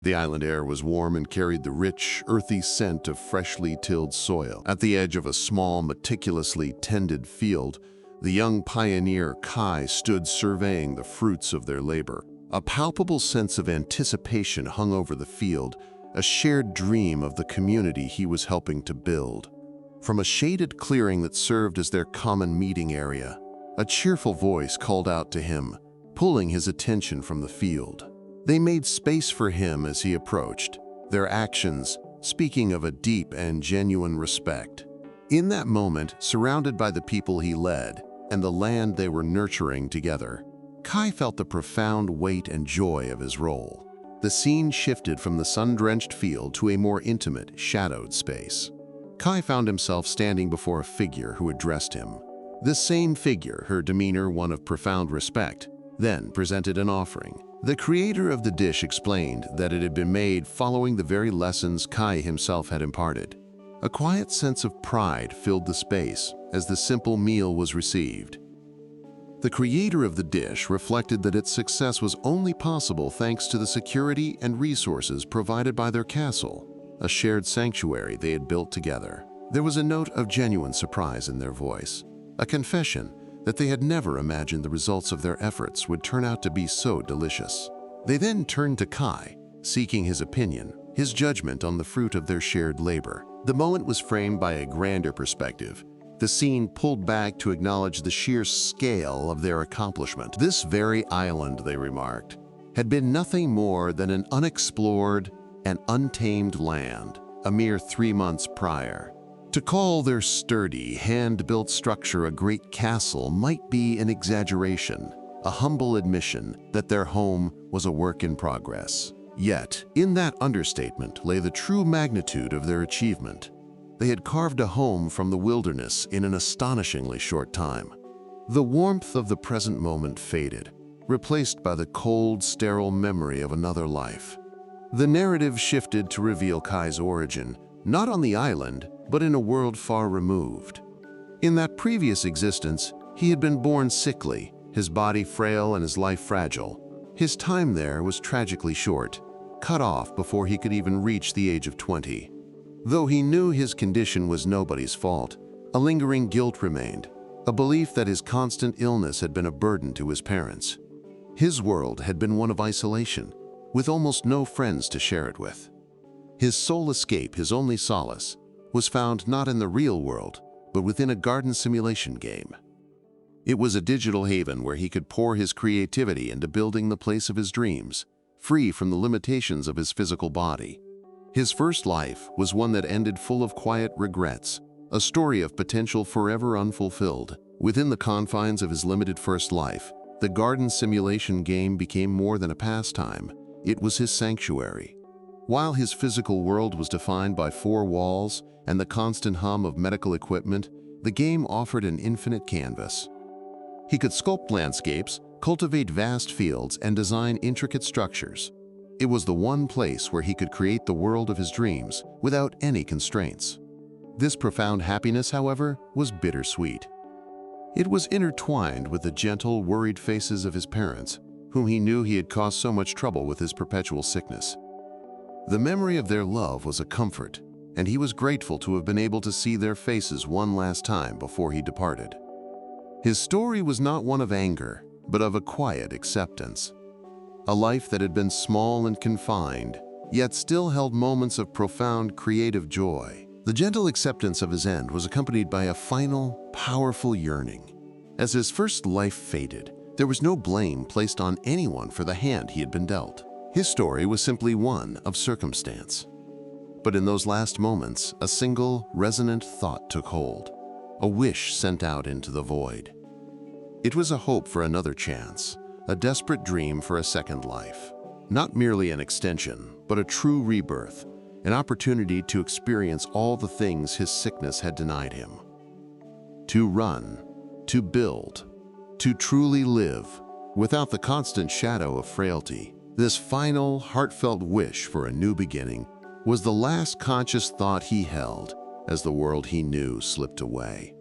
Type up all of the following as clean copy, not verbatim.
The island air was warm and carried the rich, earthy scent of freshly tilled soil. At the edge of a small, meticulously tended field, the young pioneer Kai stood surveying the fruits of their labor. A palpable sense of anticipation hung over the field, a shared dream of the community he was helping to build. From a shaded clearing that served as their common meeting area, a cheerful voice called out to him, pulling his attention from the field. They made space for him as he approached, their actions speaking of a deep and genuine respect. In that moment, surrounded by the people he led and the land they were nurturing together, Kai felt the profound weight and joy of his role. The scene shifted from the sun-drenched field to a more intimate, shadowed space. Kai found himself standing before a figure who addressed him. This same figure, her demeanor one of profound respect, then presented an offering. The creator of the dish explained that it had been made following the very lessons Kai himself had imparted. A quiet sense of pride filled the space as the simple meal was received. The creator of the dish reflected that its success was only possible thanks to the security and resources provided by their castle, a shared sanctuary they had built together. There was a note of genuine surprise in their voice, a confession that they had never imagined the results of their efforts would turn out to be so delicious. They then turned to Kai, seeking his opinion, his judgment on the fruit of their shared labor. The moment was framed by a grander perspective. The scene pulled back to acknowledge the sheer scale of their accomplishment. This very island, they remarked, had been nothing more than an unexplored and untamed land a mere 3 months prior. To call their sturdy, hand-built structure a great castle might be an exaggeration, a humble admission that their home was a work in progress. Yet, in that understatement lay the true magnitude of their achievement. They had carved a home from the wilderness in an astonishingly short time. The warmth of the present moment faded, replaced by the cold, sterile memory of another life. The narrative shifted to reveal Kai's origin, not on the island, but in a world far removed. In that previous existence, he had been born sickly, his body frail and his life fragile. His time there was tragically short, cut off before he could even reach the age of 20. Though he knew his condition was nobody's fault, a lingering guilt remained, a belief that his constant illness had been a burden to his parents. His world had been one of isolation, with almost no friends to share it with. His sole escape, his only solace, was found not in the real world, but within a garden simulation game. It was a digital haven where he could pour his creativity into building the place of his dreams, free from the limitations of his physical body. His first life was one that ended full of quiet regrets, a story of potential forever unfulfilled. Within the confines of his limited first life, the garden simulation game became more than a pastime. It was his sanctuary. While his physical world was defined by 4 walls and the constant hum of medical equipment, the game offered an infinite canvas. He could sculpt landscapes, cultivate vast fields, and design intricate structures. It was the one place where he could create the world of his dreams without any constraints. This profound happiness, however, was bittersweet. It was intertwined with the gentle, worried faces of his parents, whom he knew he had caused so much trouble with his perpetual sickness. The memory of their love was a comfort, and he was grateful to have been able to see their faces one last time before he departed. His story was not one of anger, but of a quiet acceptance. A life that had been small and confined, yet still held moments of profound creative joy. The gentle acceptance of his end was accompanied by a final, powerful yearning. As his first life faded, there was no blame placed on anyone for the hand he had been dealt. His story was simply one of circumstance. But in those last moments, a single, resonant thought took hold, a wish sent out into the void. It was a hope for another chance, a desperate dream for a second life. Not merely an extension, but a true rebirth, an opportunity to experience all the things his sickness had denied him. To run, to build, to truly live, without the constant shadow of frailty. This final, heartfelt wish for a new beginning was the last conscious thought he held as the world he knew slipped away.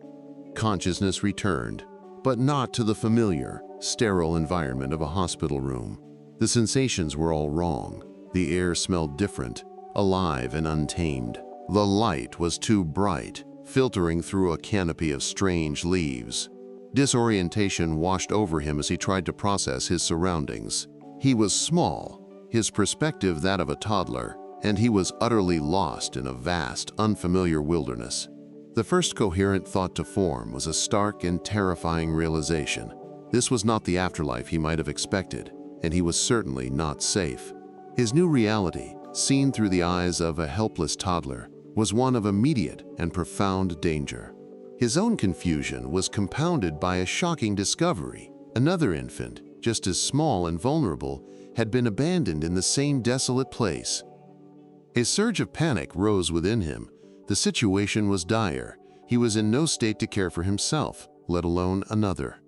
Consciousness returned, but not to the familiar, sterile environment of a hospital room. The sensations were all wrong. The air smelled different, alive and untamed. The light was too bright, filtering through a canopy of strange leaves. Disorientation washed over him as he tried to process his surroundings. He was small, his perspective that of a toddler, and he was utterly lost in a vast, unfamiliar wilderness. The first coherent thought to form was a stark and terrifying realization. This was not the afterlife he might have expected, and he was certainly not safe. His new reality, seen through the eyes of a helpless toddler, was one of immediate and profound danger. His own confusion was compounded by a shocking discovery. Another infant, just as small and vulnerable, had been abandoned in the same desolate place. A surge of panic rose within him. The situation was dire. He was in no state to care for himself, let alone another.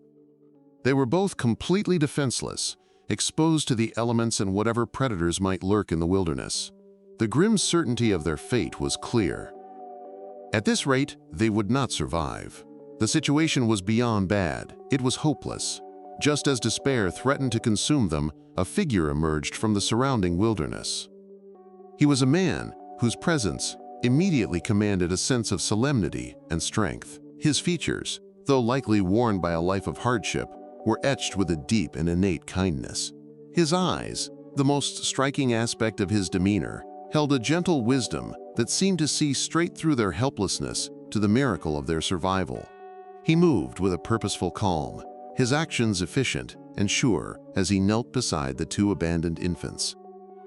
They were both completely defenseless, exposed to the elements and whatever predators might lurk in the wilderness. The grim certainty of their fate was clear. At this rate, they would not survive. The situation was beyond bad. It was hopeless. Just as despair threatened to consume them, a figure emerged from the surrounding wilderness. He was a man whose presence immediately commanded a sense of solemnity and strength. His features, though likely worn by a life of hardship, were etched with a deep and innate kindness. His eyes, the most striking aspect of his demeanor, held a gentle wisdom that seemed to see straight through their helplessness to the miracle of their survival. He moved with a purposeful calm, his actions efficient and sure as he knelt beside the two abandoned infants.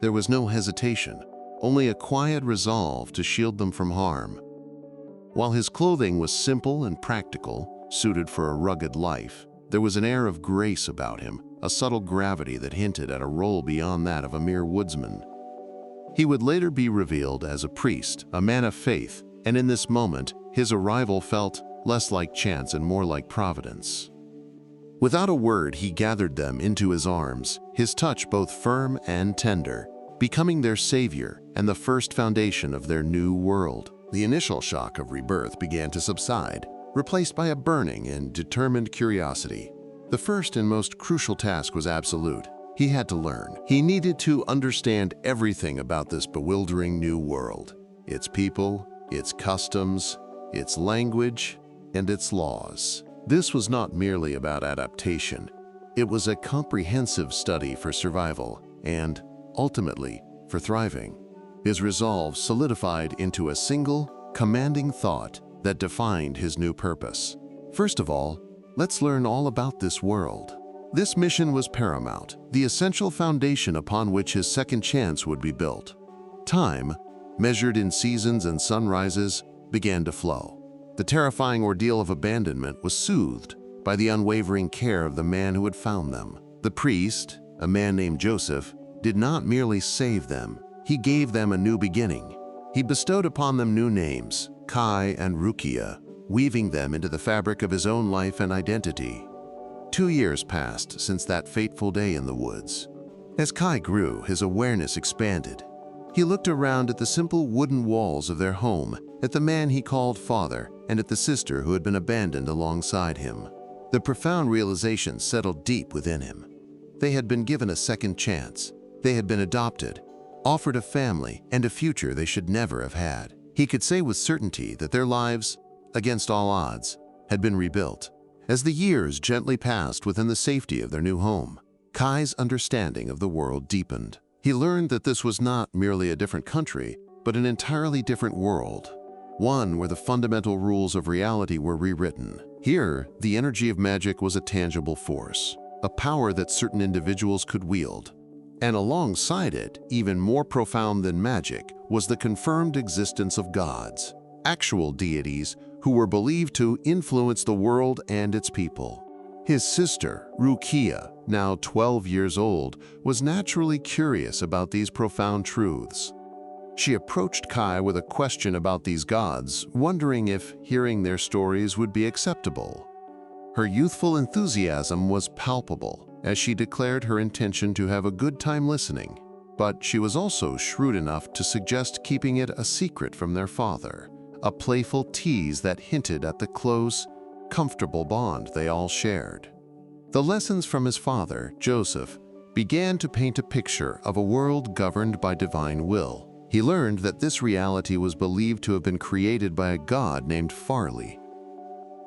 There was no hesitation, only a quiet resolve to shield them from harm. While his clothing was simple and practical, suited for a rugged life, there was an air of grace about him, a subtle gravity that hinted at a role beyond that of a mere woodsman. He would later be revealed as a priest, a man of faith, and in this moment, his arrival felt less like chance and more like providence. Without a word, he gathered them into his arms, his touch both firm and tender, becoming their savior and the first foundation of their new world. The initial shock of rebirth began to subside, replaced by a burning and determined curiosity. The first and most crucial task was absolute. He had to learn. He needed to understand everything about this bewildering new world, its people, its customs, its language, and its laws. This was not merely about adaptation. It was a comprehensive study for survival and, ultimately, for thriving. His resolve solidified into a single, commanding thought that defined his new purpose. First of all, let's learn all about this world. This mission was paramount, the essential foundation upon which his second chance would be built. Time, measured in seasons and sunrises, began to flow. The terrifying ordeal of abandonment was soothed by the unwavering care of the man who had found them. The priest, a man named Joseph, did not merely save them, he gave them a new beginning. He bestowed upon them new names, Kai and Rukia, weaving them into the fabric of his own life and identity. 2 years passed since that fateful day in the woods. As Kai grew, his awareness expanded. He looked around at the simple wooden walls of their home, at the man he called father, and at the sister who had been abandoned alongside him. The profound realization settled deep within him. They had been given a second chance. They had been adopted, offered a family and a future they should never have had. He could say with certainty that their lives, against all odds, had been rebuilt. As the years gently passed within the safety of their new home, Kai's understanding of the world deepened. He learned that this was not merely a different country, but an entirely different world. One where the fundamental rules of reality were rewritten. Here, the energy of magic was a tangible force, a power that certain individuals could wield. And alongside it, even more profound than magic, was the confirmed existence of gods, actual deities who were believed to influence the world and its people. His sister, Rukia, now 12 years old, was naturally curious about these profound truths. She approached Kai with a question about these gods, wondering if hearing their stories would be acceptable. Her youthful enthusiasm was palpable as she declared her intention to have a good time listening, but she was also shrewd enough to suggest keeping it a secret from their father, a playful tease that hinted at the close, comfortable bond they all shared. The lessons from his father, Joseph, began to paint a picture of a world governed by divine will. He learned that this reality was believed to have been created by a god named Farley.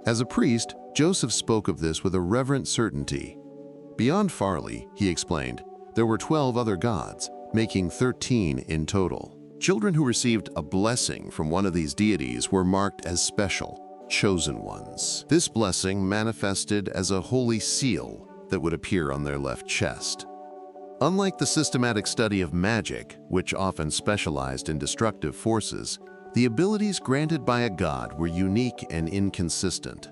As a priest, Joseph spoke of this with a reverent certainty. Beyond Farley, he explained, there were 12 other gods, making 13 in total. Children who received a blessing from one of these deities were marked as special, chosen ones. This blessing manifested as a holy seal that would appear on their left chest. Unlike the systematic study of magic, which often specialized in destructive forces, the abilities granted by a god were unique and inconsistent.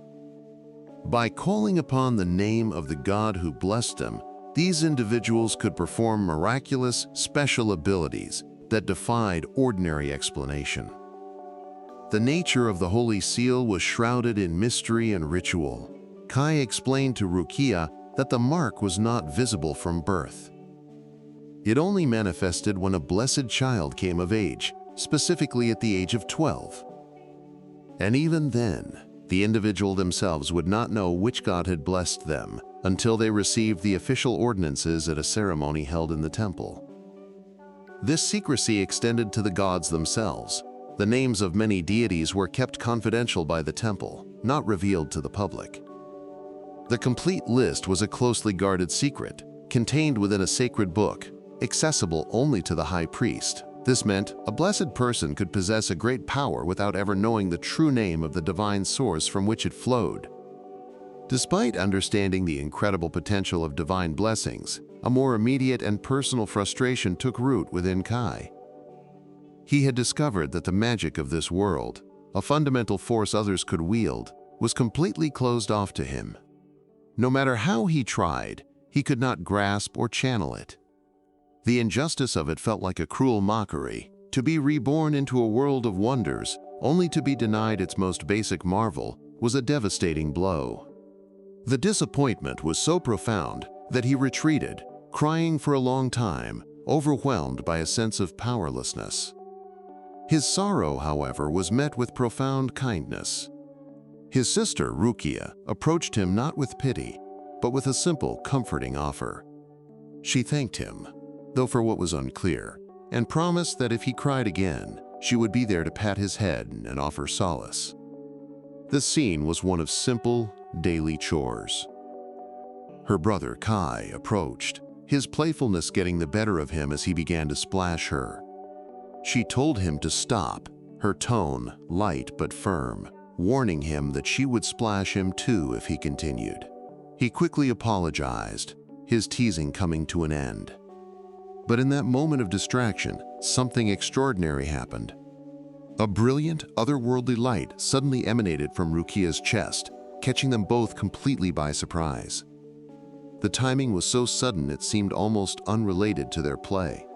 By calling upon the name of the god who blessed them, these individuals could perform miraculous, special abilities that defied ordinary explanation. The nature of the Holy Seal was shrouded in mystery and ritual. Kai explained to Rukia that the mark was not visible from birth. It only manifested when a blessed child came of age, specifically at the age of 12. And even then, the individual themselves would not know which god had blessed them until they received the official ordinances at a ceremony held in the temple. This secrecy extended to the gods themselves. The names of many deities were kept confidential by the temple, not revealed to the public. The complete list was a closely guarded secret, contained within a sacred book, accessible only to the high priest. This meant a blessed person could possess a great power without ever knowing the true name of the divine source from which it flowed. Despite understanding the incredible potential of divine blessings, a more immediate and personal frustration took root within Kai. He had discovered that the magic of this world, a fundamental force others could wield, was completely closed off to him. No matter how he tried, he could not grasp or channel it. The injustice of it felt like a cruel mockery, to be reborn into a world of wonders, only to be denied its most basic marvel, was a devastating blow. The disappointment was so profound that he retreated, crying for a long time, overwhelmed by a sense of powerlessness. His sorrow, however, was met with profound kindness. His sister, Rukia, approached him not with pity, but with a simple, comforting offer. She thanked him, though for what was unclear, and promised that if he cried again, she would be there to pat his head and offer solace. The scene was one of simple, daily chores. Her brother, Kai, approached, his playfulness getting the better of him as he began to splash her. She told him to stop, her tone light but firm, warning him that she would splash him too if he continued. He quickly apologized, his teasing coming to an end. But in that moment of distraction, something extraordinary happened. A brilliant, otherworldly light suddenly emanated from Rukia's chest, catching them both completely by surprise. The timing was so sudden it seemed almost unrelated to their play.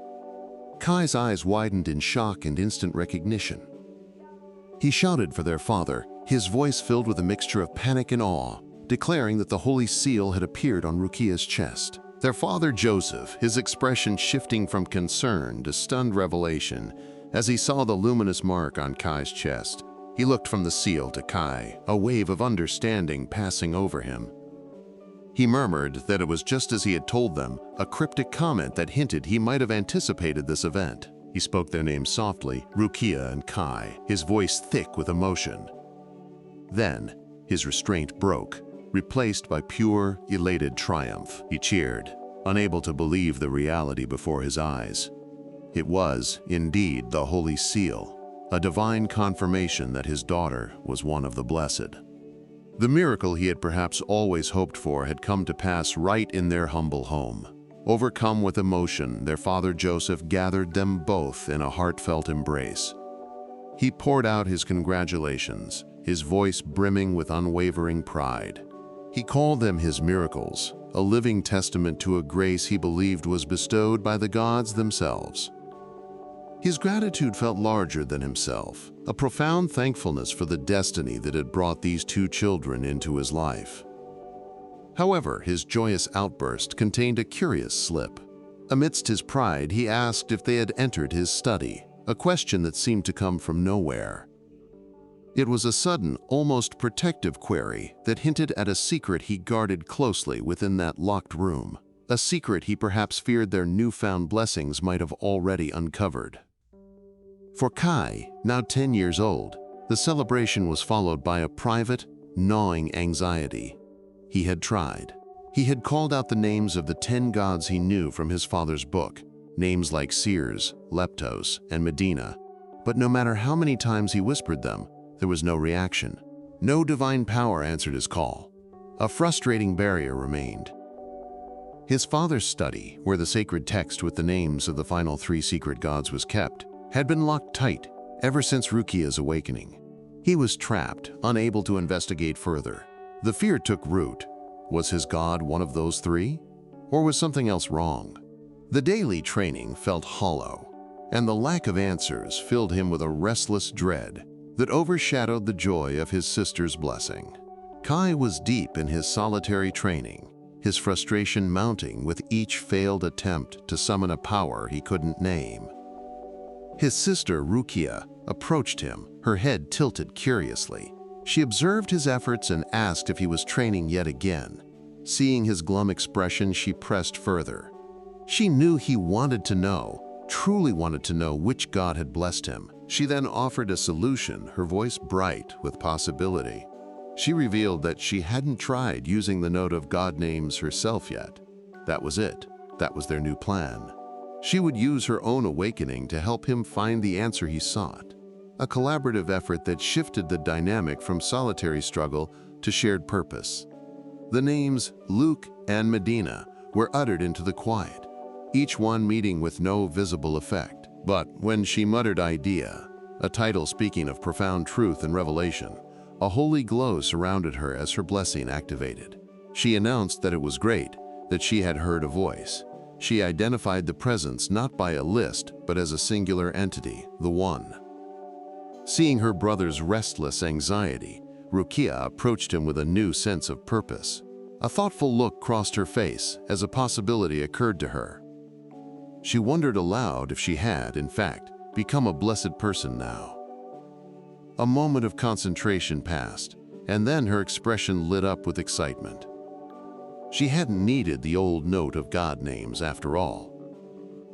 Kai's eyes widened in shock and instant recognition. He shouted for their father, his voice filled with a mixture of panic and awe, declaring that the Holy Seal had appeared on Rukia's chest. Their father, Joseph, his expression shifting from concern to stunned revelation as he saw the luminous mark on Kai's chest. He looked from the seal to Kai, a wave of understanding passing over him. He murmured that it was just as he had told them, a cryptic comment that hinted he might have anticipated this event. He spoke their names softly, Rukia and Kai, his voice thick with emotion. Then, his restraint broke, replaced by pure, elated triumph. He cheered, unable to believe the reality before his eyes. It was, indeed, the Holy Seal, a divine confirmation that his daughter was one of the blessed. The miracle he had perhaps always hoped for had come to pass right in their humble home. Overcome with emotion, their father Joseph gathered them both in a heartfelt embrace. He poured out his congratulations, his voice brimming with unwavering pride. He called them his miracles, a living testament to a grace he believed was bestowed by the gods themselves. His gratitude felt larger than himself, a profound thankfulness for the destiny that had brought these two children into his life. However, his joyous outburst contained a curious slip. Amidst his pride, he asked if they had entered his study, a question that seemed to come from nowhere. It was a sudden, almost protective query that hinted at a secret he guarded closely within that locked room. a secret he perhaps feared their newfound blessings might have already uncovered. For Kai, now 10 years old, the celebration was followed by a private, gnawing anxiety. He had tried. He had called out the names of the 10 gods he knew from his father's book, names like Seers, Leptos, and Medina, but no matter how many times he whispered them, there was no reaction. No divine power answered his call. A frustrating barrier remained. His father's study, where the sacred text with the names of the final 3 secret gods was kept, had been locked tight ever since Rukia's awakening. He was trapped, unable to investigate further. The fear took root. Was his god one of those 3? Or was something else wrong? The daily training felt hollow, and the lack of answers filled him with a restless dread that overshadowed the joy of his sister's blessing. Kai was deep in his solitary training, his frustration mounting with each failed attempt to summon a power he couldn't name. His sister, Rukia, approached him, her head tilted curiously. She observed his efforts and asked if he was training yet again. Seeing his glum expression, she pressed further. She knew he wanted to know, truly wanted to know which god had blessed him. She then offered a solution, her voice bright with possibility. She revealed that she hadn't tried using the note of god names herself yet. That was it. That was their new plan. She would use her own awakening to help him find the answer he sought. A collaborative effort that shifted the dynamic from solitary struggle to shared purpose. The names Luke and Medina were uttered into the quiet, each one meeting with no visible effect. But when she muttered idea, a title speaking of profound truth and revelation, a holy glow surrounded her as her blessing activated. She announced that it was great, that she had heard a voice. She identified the presence not by a list, but as a singular entity, the One. Seeing her brother's restless anxiety, Rukia approached him with a new sense of purpose. A thoughtful look crossed her face as a possibility occurred to her. She wondered aloud if she had, in fact, become a blessed person now. A moment of concentration passed, and then her expression lit up with excitement. She hadn't needed the old note of god names after all.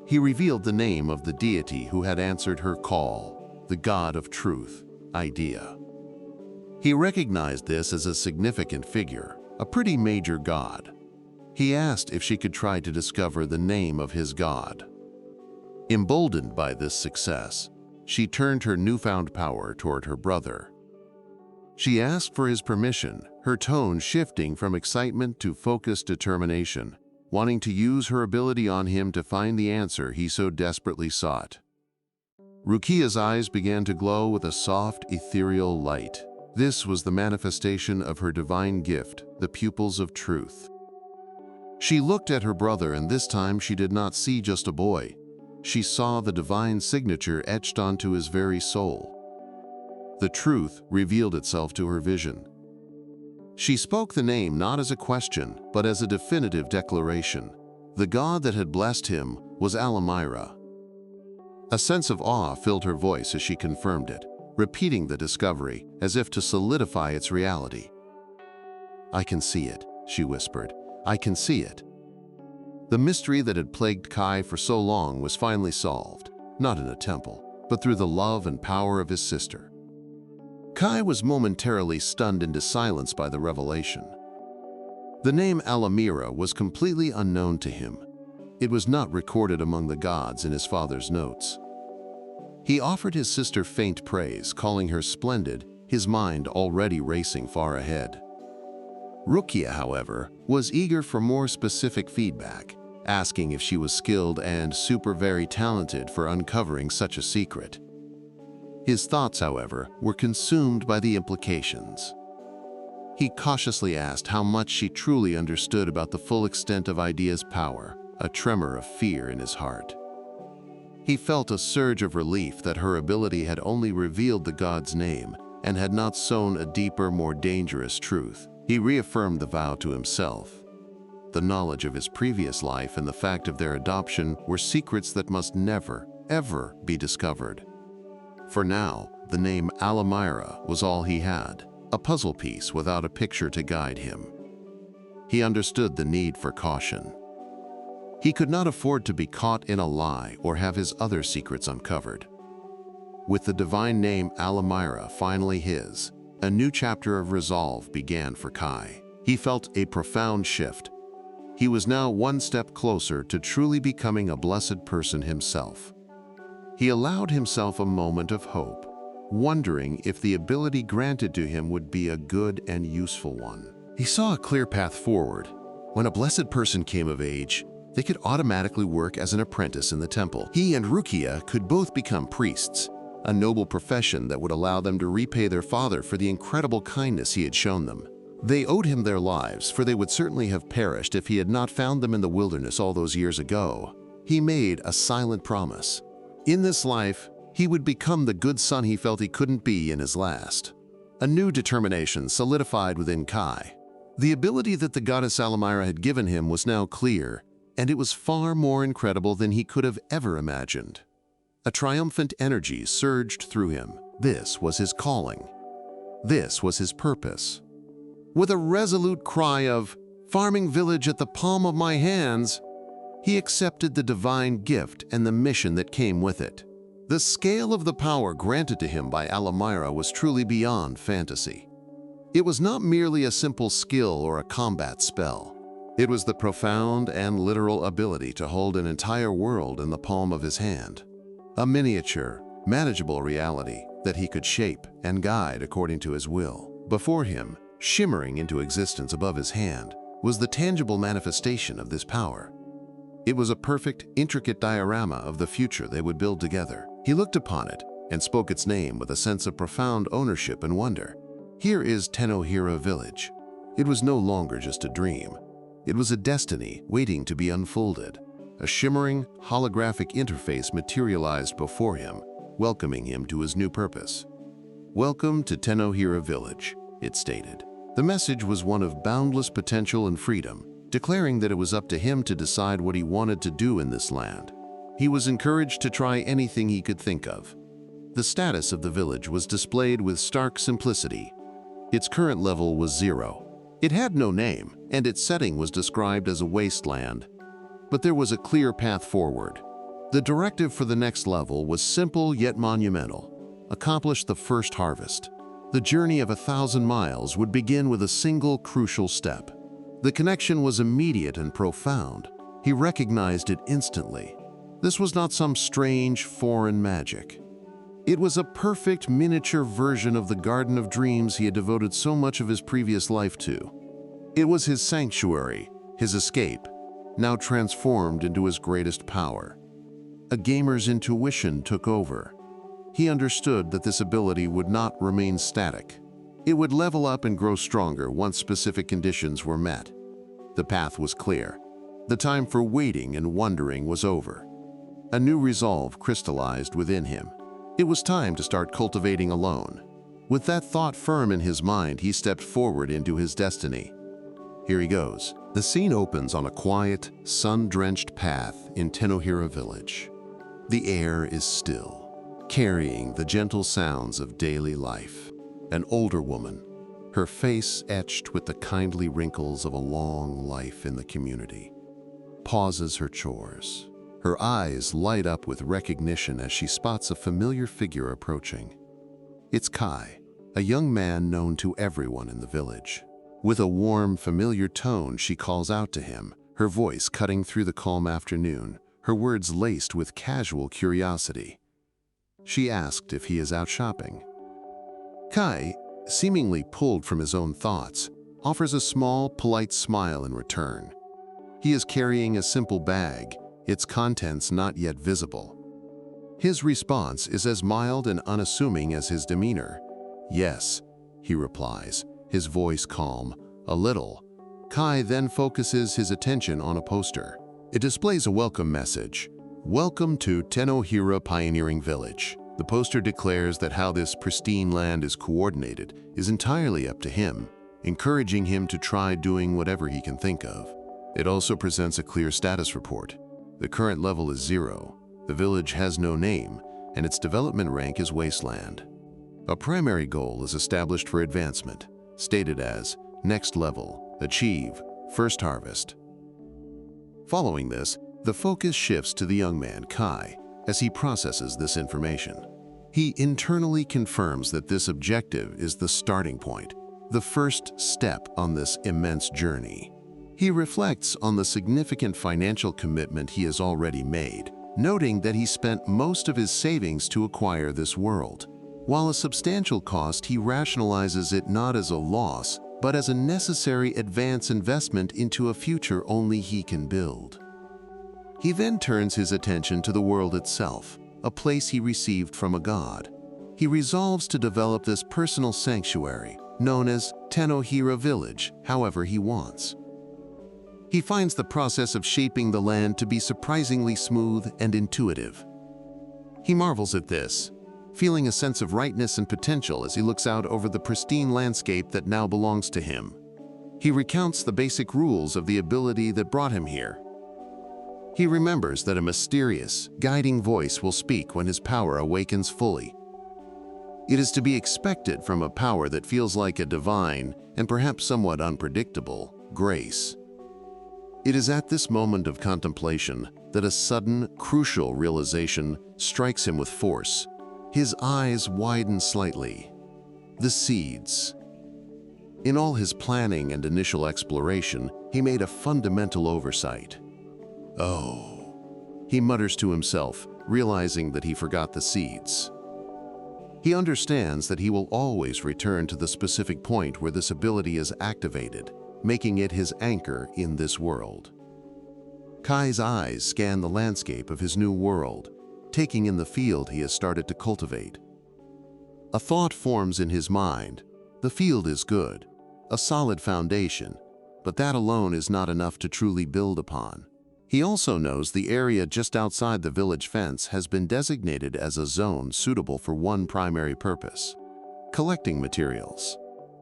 He revealed the name of the deity who had answered her call, the god of truth, Idea. He recognized this as a significant figure, a pretty major god. He asked if she could try to discover the name of his god. Emboldened by this success, she turned her newfound power toward her brother. She asked for his permission, her tone shifting from excitement to focused determination, wanting to use her ability on him to find the answer he so desperately sought. Rukia's eyes began to glow with a soft, ethereal light. This was the manifestation of her divine gift, the pupils of truth. She looked at her brother, and this time she did not see just a boy. She saw the divine signature etched onto his very soul. The truth revealed itself to her vision. She spoke the name not as a question, but as a definitive declaration. The god that had blessed him was Alamira. A sense of awe filled her voice as she confirmed it, repeating the discovery as if to solidify its reality. "I can see it," she whispered. "I can see it." The mystery that had plagued Kai for so long was finally solved, not in a temple, but through the love and power of his sister. Kai was momentarily stunned into silence by the revelation. The name Alamira was completely unknown to him. It was not recorded among the gods in his father's notes. He offered his sister faint praise, calling her splendid, his mind already racing far ahead. Rukia, however, was eager for more specific feedback, asking if she was skilled and very talented for uncovering such a secret. His thoughts, however, were consumed by the implications. He cautiously asked how much she truly understood about the full extent of Idea's power, a tremor of fear in his heart. He felt a surge of relief that her ability had only revealed the god's name and had not sown a deeper, more dangerous truth. He reaffirmed the vow to himself. The knowledge of his previous life and the fact of their adoption were secrets that must never, ever be discovered. For now, the name Alamira was all he had, a puzzle piece without a picture to guide him. He understood the need for caution. He could not afford to be caught in a lie or have his other secrets uncovered. With the divine name Alamira finally his, a new chapter of resolve began for Kai. He felt a profound shift. He was now one step closer to truly becoming a blessed person himself. He allowed himself a moment of hope, wondering if the ability granted to him would be a good and useful one. He saw a clear path forward. When a blessed person came of age, they could automatically work as an apprentice in the temple. He and Rukia could both become priests, a noble profession that would allow them to repay their father for the incredible kindness he had shown them. They owed him their lives, for they would certainly have perished if he had not found them in the wilderness all those years ago. He made a silent promise. In this life, he would become the good son he felt he couldn't be in his last. A new determination solidified within Kai. The ability that the goddess Alamira had given him was now clear, and it was far more incredible than he could have ever imagined. A triumphant energy surged through him. This was his calling. This was his purpose. With a resolute cry of, "Farming village at the palm of my hands," he accepted the divine gift and the mission that came with it. The scale of the power granted to him by Alamira was truly beyond fantasy. It was not merely a simple skill or a combat spell. It was the profound and literal ability to hold an entire world in the palm of his hand. A miniature, manageable reality that he could shape and guide according to his will. Before him, shimmering into existence above his hand, was the tangible manifestation of this power. It was a perfect, intricate diorama of the future they would build together. He looked upon it and spoke its name with a sense of profound ownership and wonder. Here is Tenohira Village. It was no longer just a dream. It was a destiny waiting to be unfolded. A shimmering, holographic interface materialized before him, welcoming him to his new purpose. "Welcome to Tenohira Village," it stated. The message was one of boundless potential and freedom, declaring that it was up to him to decide what he wanted to do in this land. He was encouraged to try anything he could think of. The status of the village was displayed with stark simplicity. Its current level was 0. It had no name, and its setting was described as a wasteland. But there was a clear path forward. The directive for the next level was simple yet monumental. Accomplish the first harvest. The journey of 1,000 miles would begin with a single crucial step. The connection was immediate and profound. He recognized it instantly. This was not some strange, foreign magic. It was a perfect miniature version of the Garden of Dreams he had devoted so much of his previous life to. It was his sanctuary, his escape, now transformed into his greatest power. A gamer's intuition took over. He understood that this ability would not remain static. It would level up and grow stronger once specific conditions were met. The path was clear. The time for waiting and wondering was over. A new resolve crystallized within him. It was time to start cultivating alone. With that thought firm in his mind, he stepped forward into his destiny. Here he goes. The scene opens on a quiet, sun-drenched path in Tenohira Village. The air is still, carrying the gentle sounds of daily life. An older woman, her face etched with the kindly wrinkles of a long life in the community, pauses her chores. Her eyes light up with recognition as she spots a familiar figure approaching. It's Kai, a young man known to everyone in the village. With a warm, familiar tone, she calls out to him, her voice cutting through the calm afternoon, her words laced with casual curiosity. She asked if he is out shopping. Kai, seemingly pulled from his own thoughts, offers a small, polite smile in return. He is carrying a simple bag, its contents not yet visible. His response is as mild and unassuming as his demeanor. "Yes," he replies, his voice calm, a little. Kai then focuses his attention on a poster. It displays a welcome message. "Welcome to Tenohira Pioneering Village." The poster declares that how this pristine land is coordinated is entirely up to him, encouraging him to try doing whatever he can think of. It also presents a clear status report. The current level is 0, the village has no name, and its development rank is wasteland. A primary goal is established for advancement, stated as next level, achieve, first harvest. Following this, The focus shifts to the young man, Kai, as he processes this information. He internally confirms that this objective is the starting point, the first step on this immense journey. He reflects on the significant financial commitment he has already made, noting that he spent most of his savings to acquire this world. While a substantial cost, he rationalizes it not as a loss, but as a necessary advance investment into a future only he can build. He then turns his attention to the world itself, a place he received from a god. He resolves to develop this personal sanctuary, known as Tenohira Village, however he wants. He finds the process of shaping the land to be surprisingly smooth and intuitive. He marvels at this, feeling a sense of rightness and potential as he looks out over the pristine landscape that now belongs to him. He recounts the basic rules of the ability that brought him here. He remembers that a mysterious, guiding voice will speak when his power awakens fully. It is to be expected from a power that feels like a divine, and perhaps somewhat unpredictable, grace. It is at this moment of contemplation that a sudden, crucial realization strikes him with force. His eyes widen slightly. The seeds. In all his planning and initial exploration, he made a fundamental oversight. Oh, he mutters to himself, realizing that he forgot the seeds. He understands that he will always return to the specific point where this ability is activated, making it his anchor in this world. Kai's eyes scan the landscape of his new world, taking in the field he has started to cultivate. A thought forms in his mind. The field is good, a solid foundation, but that alone is not enough to truly build upon. He also knows the area just outside the village fence has been designated as a zone suitable for one primary purpose: collecting materials.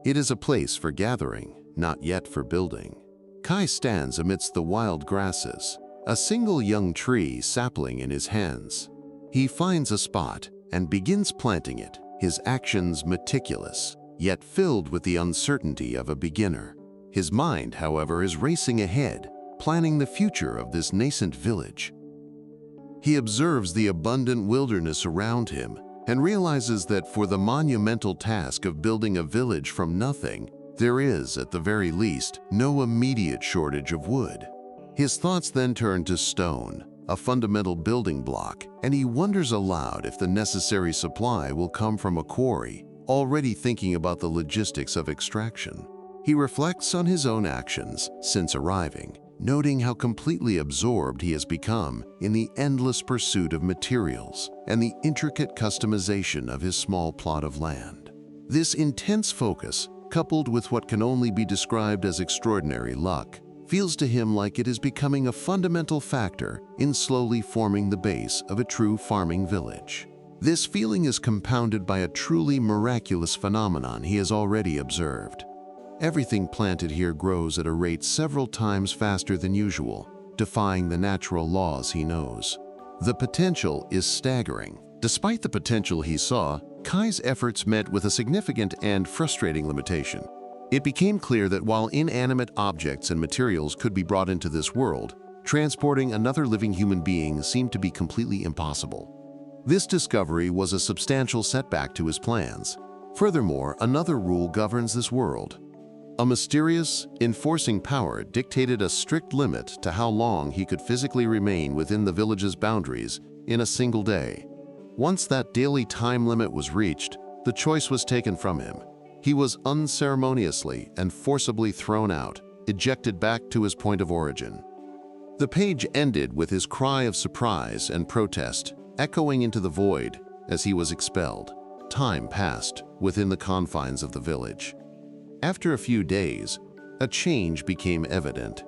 It is a place for gathering, not yet for building. Kai stands amidst the wild grasses, a single young tree sapling in his hands. He finds a spot and begins planting it, his actions meticulous, yet filled with the uncertainty of a beginner. His mind, however, is racing ahead, planning the future of this nascent village. He observes the abundant wilderness around him and realizes that for the monumental task of building a village from nothing, there is, at the very least, no immediate shortage of wood. His thoughts then turn to stone, a fundamental building block, and he wonders aloud if the necessary supply will come from a quarry, already thinking about the logistics of extraction. He reflects on his own actions since arriving, noting how completely absorbed he has become in the endless pursuit of materials and the intricate customization of his small plot of land. This intense focus, coupled with what can only be described as extraordinary luck, feels to him like it is becoming a fundamental factor in slowly forming the base of a true farming village. This feeling is compounded by a truly miraculous phenomenon he has already observed. Everything planted here grows at a rate several times faster than usual, defying the natural laws he knows. The potential is staggering. Despite the potential he saw, Kai's efforts met with a significant and frustrating limitation. It became clear that while inanimate objects and materials could be brought into this world, transporting another living human being seemed to be completely impossible. This discovery was a substantial setback to his plans. Furthermore, another rule governs this world. A mysterious, enforcing power dictated a strict limit to how long he could physically remain within the village's boundaries in a single day. Once that daily time limit was reached, the choice was taken from him. He was unceremoniously and forcibly thrown out, ejected back to his point of origin. The page ended with his cry of surprise and protest, echoing into the void as he was expelled. Time passed within the confines of the village. After a few days, a change became evident.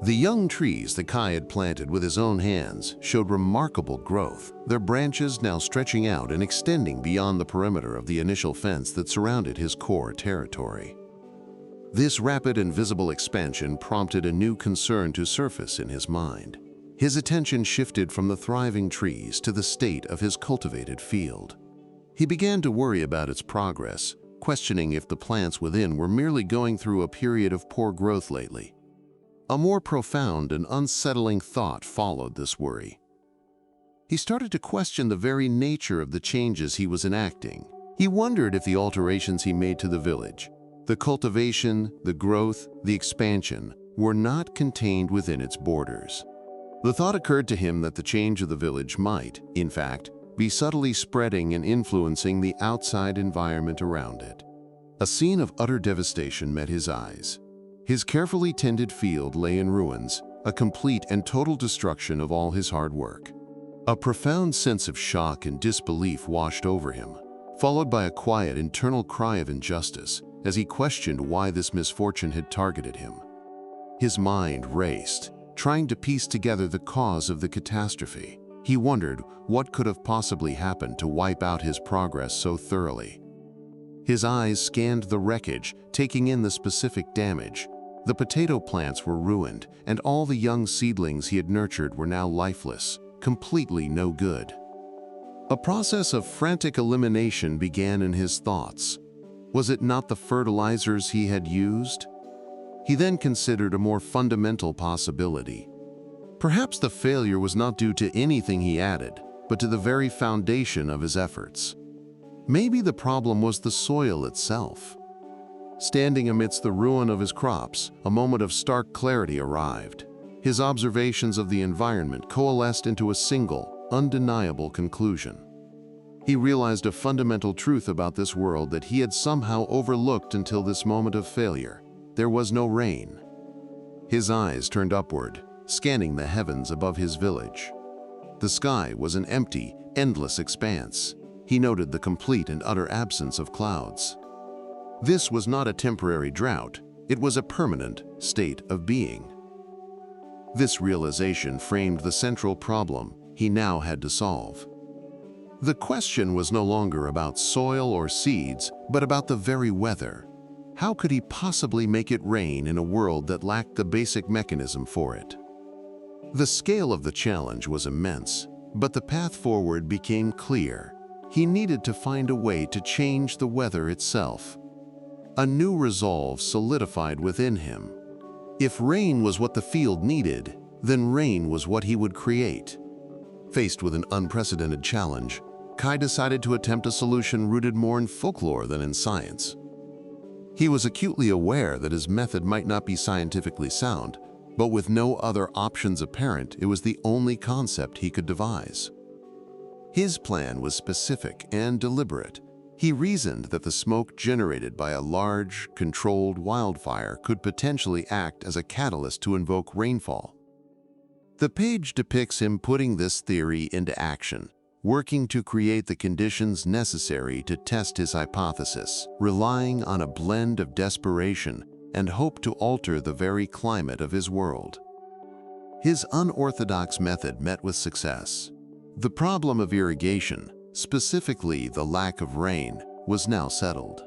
The young trees that Kai had planted with his own hands showed remarkable growth, their branches now stretching out and extending beyond the perimeter of the initial fence that surrounded his core territory. This rapid and visible expansion prompted a new concern to surface in his mind. His attention shifted from the thriving trees to the state of his cultivated field. He began to worry about its progress, questioning if the plants within were merely going through a period of poor growth lately. A more profound and unsettling thought followed this worry. He started to question the very nature of the changes he was enacting. He wondered if the alterations he made to the village, the cultivation, the growth, the expansion, were not contained within its borders. The thought occurred to him that the change of the village might, in fact, be subtly spreading and influencing the outside environment around it. A scene of utter devastation met his eyes. His carefully tended field lay in ruins, a complete and total destruction of all his hard work. A profound sense of shock and disbelief washed over him, followed by a quiet internal cry of injustice as he questioned why this misfortune had targeted him. His mind raced, trying to piece together the cause of the catastrophe. He wondered what could have possibly happened to wipe out his progress so thoroughly. His eyes scanned the wreckage, taking in the specific damage. The potato plants were ruined, and all the young seedlings he had nurtured were now lifeless, completely no good. A process of frantic elimination began in his thoughts. Was it not the fertilizers he had used? He then considered a more fundamental possibility. Perhaps the failure was not due to anything he added, but to the very foundation of his efforts. Maybe the problem was the soil itself. Standing amidst the ruin of his crops, a moment of stark clarity arrived. His observations of the environment coalesced into a single, undeniable conclusion. He realized a fundamental truth about this world that he had somehow overlooked until this moment of failure. There was no rain. His eyes turned upward, scanning the heavens above his village. The sky was an empty, endless expanse. He noted the complete and utter absence of clouds. This was not a temporary drought, it was a permanent state of being. This realization framed the central problem he now had to solve. The question was no longer about soil or seeds, but about the very weather. How could he possibly make it rain in a world that lacked the basic mechanism for it? The scale of the challenge was immense, but the path forward became clear. He needed to find a way to change the weather itself. A new resolve solidified within him. If rain was what the field needed, then rain was what he would create. Faced with an unprecedented challenge, Kai decided to attempt a solution rooted more in folklore than in science. He was acutely aware that his method might not be scientifically sound, but with no other options apparent, it was the only concept he could devise. His plan was specific and deliberate. He reasoned that the smoke generated by a large, controlled wildfire could potentially act as a catalyst to invoke rainfall. The page depicts him putting this theory into action, working to create the conditions necessary to test his hypothesis, relying on a blend of desperation and hope to alter the very climate of his world. His unorthodox method met with success. The problem of irrigation, specifically the lack of rain, was now settled.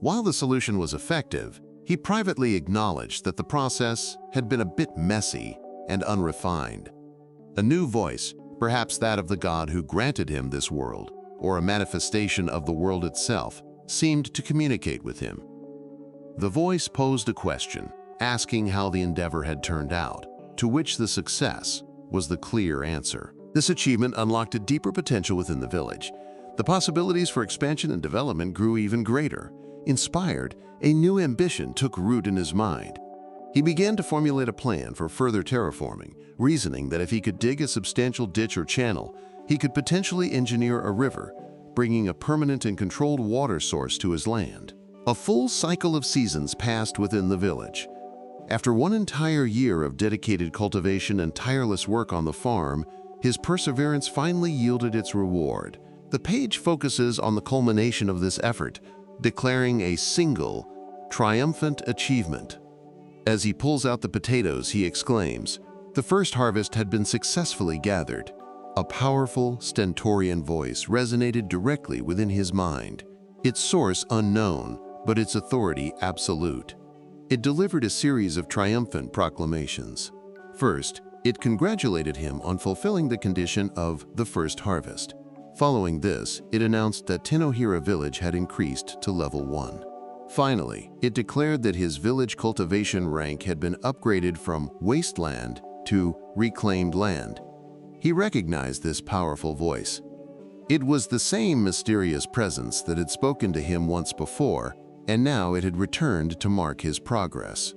While the solution was effective, he privately acknowledged that the process had been a bit messy and unrefined. A new voice, perhaps that of the god who granted him this world, or a manifestation of the world itself, seemed to communicate with him. The voice posed a question, asking how the endeavor had turned out, to which the success was the clear answer. This achievement unlocked a deeper potential within the village. The possibilities for expansion and development grew even greater. Inspired, a new ambition took root in his mind. He began to formulate a plan for further terraforming, reasoning that if he could dig a substantial ditch or channel, he could potentially engineer a river, bringing a permanent and controlled water source to his land. A full cycle of seasons passed within the village. After one entire year of dedicated cultivation and tireless work on the farm, his perseverance finally yielded its reward. The page focuses on the culmination of this effort, declaring a single, triumphant achievement. As he pulls out the potatoes, he exclaims, "The first harvest had been successfully gathered." A powerful, stentorian voice resonated directly within his mind, its source unknown, but its authority absolute. It delivered a series of triumphant proclamations. First, it congratulated him on fulfilling the condition of the first harvest. Following this, it announced that Tenohira village had increased to level 1. Finally, it declared that his village cultivation rank had been upgraded from wasteland to reclaimed land. He recognized this powerful voice. It was the same mysterious presence that had spoken to him once before, and now it had returned to mark his progress.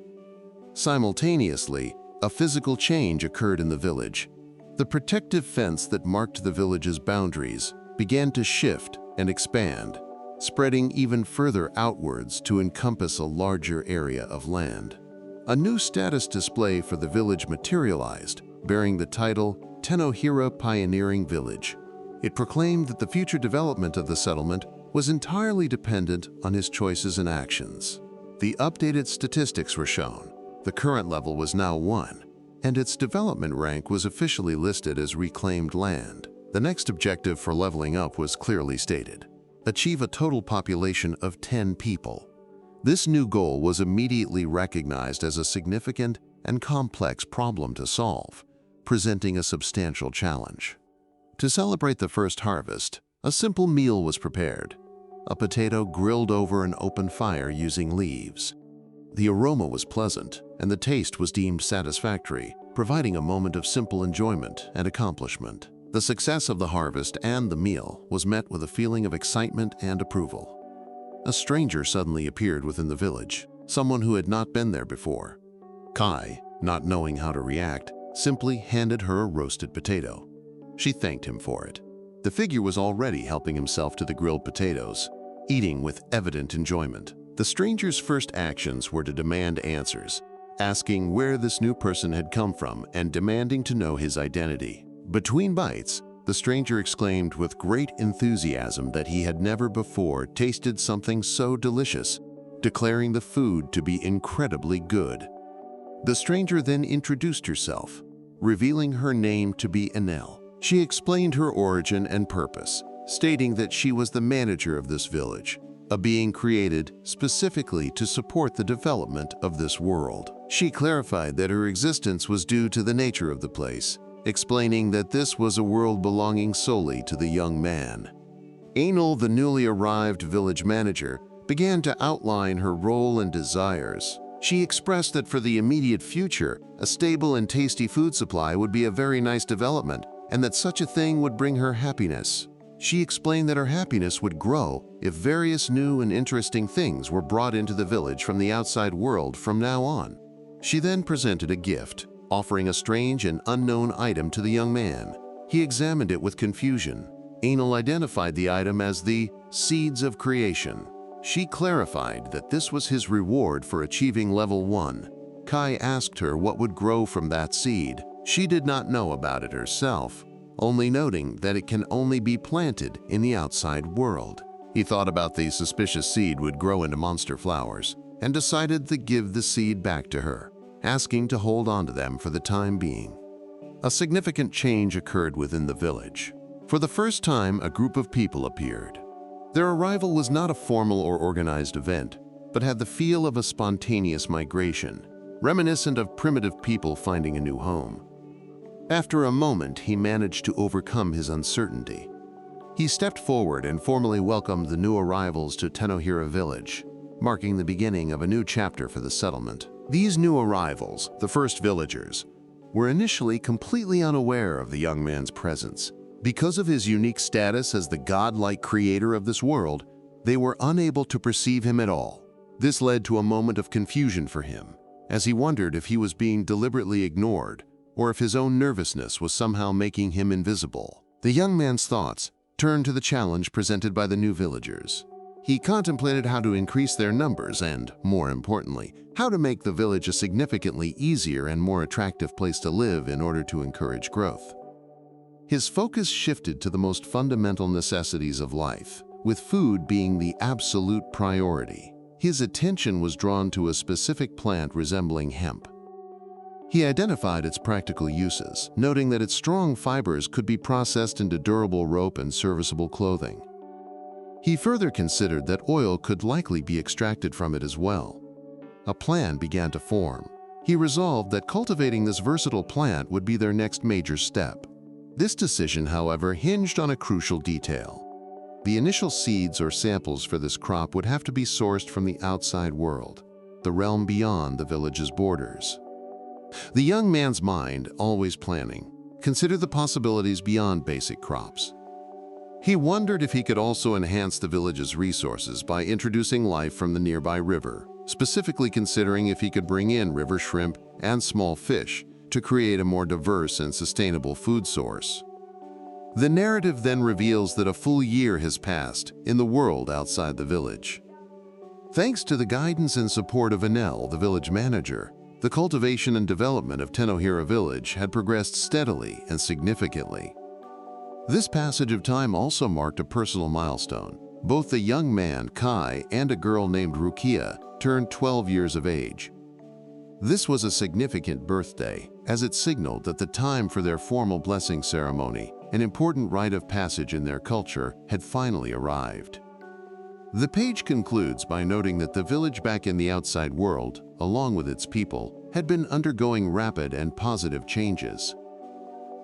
Simultaneously, a physical change occurred in the village. The protective fence that marked the village's boundaries began to shift and expand, spreading even further outwards to encompass a larger area of land. A new status display for the village materialized, bearing the title Tenohira Pioneering Village. It proclaimed that the future development of the settlement was entirely dependent on his choices and actions. The updated statistics were shown. The current level was now 1, and its development rank was officially listed as reclaimed land. The next objective for leveling up was clearly stated: achieve a total population of 10 people. This new goal was immediately recognized as a significant and complex problem to solve, presenting a substantial challenge. To celebrate the first harvest, a simple meal was prepared: a potato grilled over an open fire using leaves. The aroma was pleasant, and the taste was deemed satisfactory, providing a moment of simple enjoyment and accomplishment. The success of the harvest and the meal was met with a feeling of excitement and approval. A stranger suddenly appeared within the village, someone who had not been there before. Kai, not knowing how to react, simply handed her a roasted potato. She thanked him for it. The figure was already helping himself to the grilled potatoes, eating with evident enjoyment. The stranger's first actions were to demand answers, asking where this new person had come from and demanding to know his identity. Between bites, the stranger exclaimed with great enthusiasm that he had never before tasted something so delicious, declaring the food to be incredibly good. The stranger then introduced herself, revealing her name to be Enel. She explained her origin and purpose, stating that she was the manager of this village, a being created specifically to support the development of this world. She clarified that her existence was due to the nature of the place, explaining that this was a world belonging solely to the young man. Enel, the newly arrived village manager, began to outline her role and desires. She expressed that for the immediate future, a stable and tasty food supply would be a very nice development, and that such a thing would bring her happiness. She explained that her happiness would grow if various new and interesting things were brought into the village from the outside world from now on. She then presented a gift, offering a strange and unknown item to the young man. He examined it with confusion. Enel identified the item as the Seeds of Creation. She clarified that this was his reward for achieving level 1. Kai asked her what would grow from that seed. She did not know about it herself, only noting that it can only be planted in the outside world. He thought about the suspicious seed would grow into monster flowers and decided to give the seed back to her, asking to hold on to them for the time being. A significant change occurred within the village. For the first time, a group of people appeared. Their arrival was not a formal or organized event, but had the feel of a spontaneous migration, reminiscent of primitive people finding a new home. After a moment, he managed to overcome his uncertainty. He stepped forward and formally welcomed the new arrivals to Tenohira Village, marking the beginning of a new chapter for the settlement. These new arrivals, the first villagers, were initially completely unaware of the young man's presence. Because of his unique status as the godlike creator of this world, they were unable to perceive him at all. This led to a moment of confusion for him, as he wondered if he was being deliberately ignored or if his own nervousness was somehow making him invisible. The young man's thoughts turned to the challenge presented by the new villagers. He contemplated how to increase their numbers and, more importantly, how to make the village a significantly easier and more attractive place to live in order to encourage growth. His focus shifted to the most fundamental necessities of life, with food being the absolute priority. His attention was drawn to a specific plant resembling hemp. He identified its practical uses, noting that its strong fibers could be processed into durable rope and serviceable clothing. He further considered that oil could likely be extracted from it as well. A plan began to form. He resolved that cultivating this versatile plant would be their next major step. This decision, however, hinged on a crucial detail. The initial seeds or samples for this crop would have to be sourced from the outside world, the realm beyond the village's borders. The young man's mind, always planning, considered the possibilities beyond basic crops. He wondered if he could also enhance the village's resources by introducing life from the nearby river, specifically considering if he could bring in river shrimp and small fish to create a more diverse and sustainable food source. The narrative then reveals that a full year has passed in the world outside the village. Thanks to the guidance and support of Anel, the village manager, the cultivation and development of Tenohira village had progressed steadily and significantly. This passage of time also marked a personal milestone. Both the young man, Kai, and a girl named Rukia turned 12 years of age. This was a significant birthday, as it signaled that the time for their formal blessing ceremony, an important rite of passage in their culture, had finally arrived. The page concludes by noting that the village back in the outside world, along with its people, had been undergoing rapid and positive changes.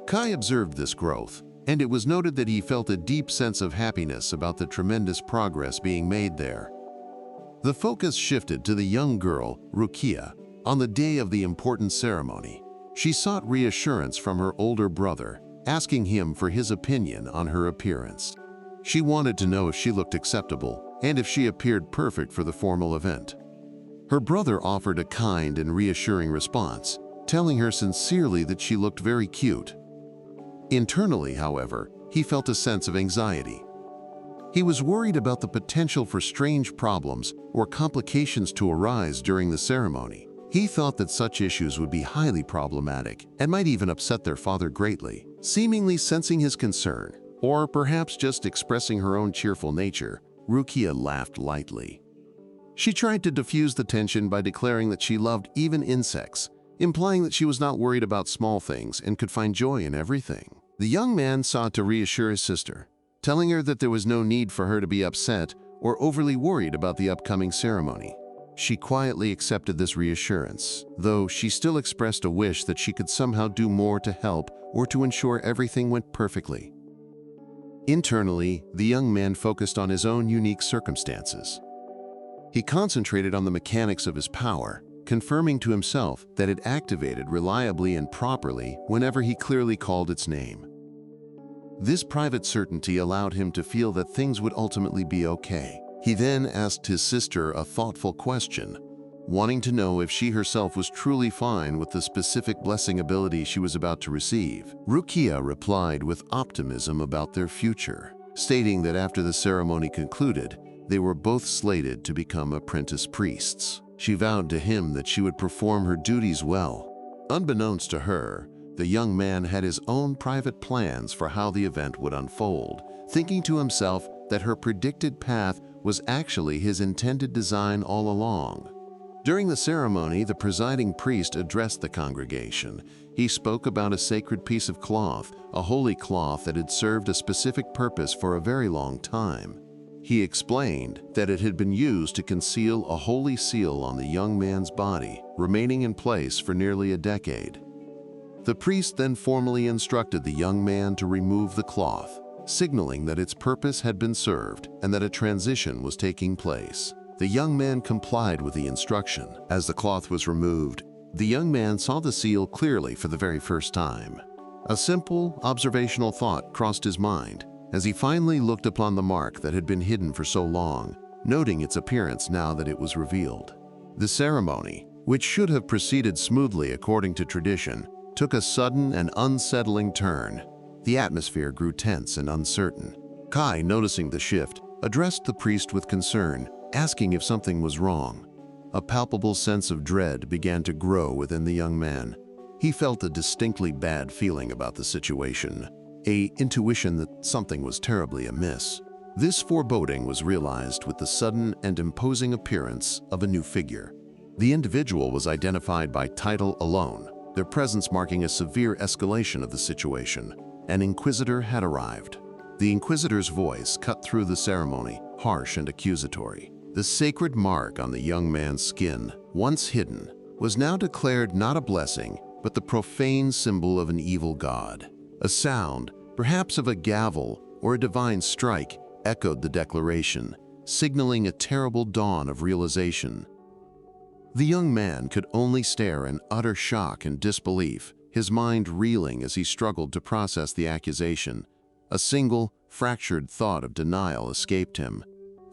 Kai observed this growth, and it was noted that he felt a deep sense of happiness about the tremendous progress being made there. The focus shifted to the young girl, Rukia. On the day of the important ceremony, she sought reassurance from her older brother, asking him for his opinion on her appearance. She wanted to know if she looked acceptable and if she appeared perfect for the formal event. Her brother offered a kind and reassuring response, telling her sincerely that she looked very cute. Internally, however, he felt a sense of anxiety. He was worried about the potential for strange problems or complications to arise during the ceremony. He thought that such issues would be highly problematic and might even upset their father greatly. Seemingly sensing his concern, or perhaps just expressing her own cheerful nature, Rukia laughed lightly. She tried to diffuse the tension by declaring that she loved even insects, implying that she was not worried about small things and could find joy in everything. The young man sought to reassure his sister, telling her that there was no need for her to be upset or overly worried about the upcoming ceremony. She quietly accepted this reassurance, though she still expressed a wish that she could somehow do more to help or to ensure everything went perfectly. Internally, the young man focused on his own unique circumstances. He concentrated on the mechanics of his power, confirming to himself that it activated reliably and properly whenever he clearly called its name. This private certainty allowed him to feel that things would ultimately be okay. He then asked his sister a thoughtful question, wanting to know if she herself was truly fine with the specific blessing ability she was about to receive. Rukia replied with optimism about their future, stating that after the ceremony concluded, they were both slated to become apprentice priests. She vowed to him that she would perform her duties well. Unbeknownst to her, the young man had his own private plans for how the event would unfold, thinking to himself that her predicted path was actually his intended design all along. During the ceremony, the presiding priest addressed the congregation. He spoke about a sacred piece of cloth, a holy cloth that had served a specific purpose for a very long time. He explained that it had been used to conceal a holy seal on the young man's body, remaining in place for nearly a decade. The priest then formally instructed the young man to remove the cloth, signaling that its purpose had been served and that a transition was taking place. The young man complied with the instruction. As the cloth was removed, the young man saw the seal clearly for the very first time. A simple, observational thought crossed his mind as he finally looked upon the mark that had been hidden for so long, noting its appearance now that it was revealed. The ceremony, which should have proceeded smoothly according to tradition, took a sudden and unsettling turn. The atmosphere grew tense and uncertain. Kai, noticing the shift, addressed the priest with concern, asking if something was wrong. A palpable sense of dread began to grow within the young man. He felt a distinctly bad feeling about the situation, an intuition that something was terribly amiss. This foreboding was realized with the sudden and imposing appearance of a new figure. The individual was identified by title alone, their presence marking a severe escalation of the situation. An inquisitor had arrived. The inquisitor's voice cut through the ceremony, harsh and accusatory. The sacred mark on the young man's skin, once hidden, was now declared not a blessing, but the profane symbol of an evil god. A sound, perhaps of a gavel or a divine strike, echoed the declaration, signaling a terrible dawn of realization. The young man could only stare in utter shock and disbelief, his mind reeling as he struggled to process the accusation. A single, fractured thought of denial escaped him.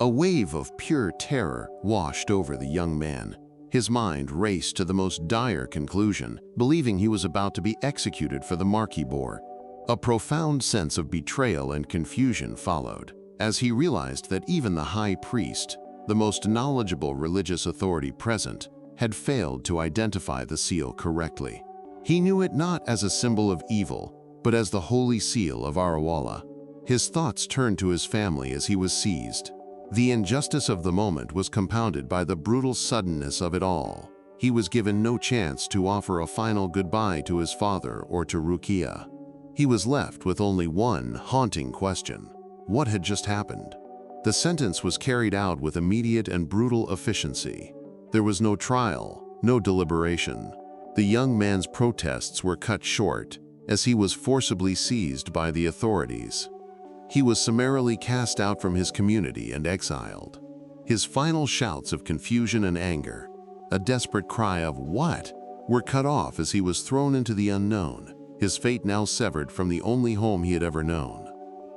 A wave of pure terror washed over the young man. His mind raced to the most dire conclusion, believing he was about to be executed for the mark he bore. A profound sense of betrayal and confusion followed, as he realized that even the high priest, the most knowledgeable religious authority present, had failed to identify the seal correctly. He knew it not as a symbol of evil, but as the holy seal of Arawala. His thoughts turned to his family as he was seized. The injustice of the moment was compounded by the brutal suddenness of it all. He was given no chance to offer a final goodbye to his father or to Rukia. He was left with only one haunting question: what had just happened? The sentence was carried out with immediate and brutal efficiency. There was no trial, no deliberation. The young man's protests were cut short as he was forcibly seized by the authorities. He was summarily cast out from his community and exiled. His final shouts of confusion and anger, a desperate cry of "what?" were cut off as he was thrown into the unknown, his fate now severed from the only home he had ever known.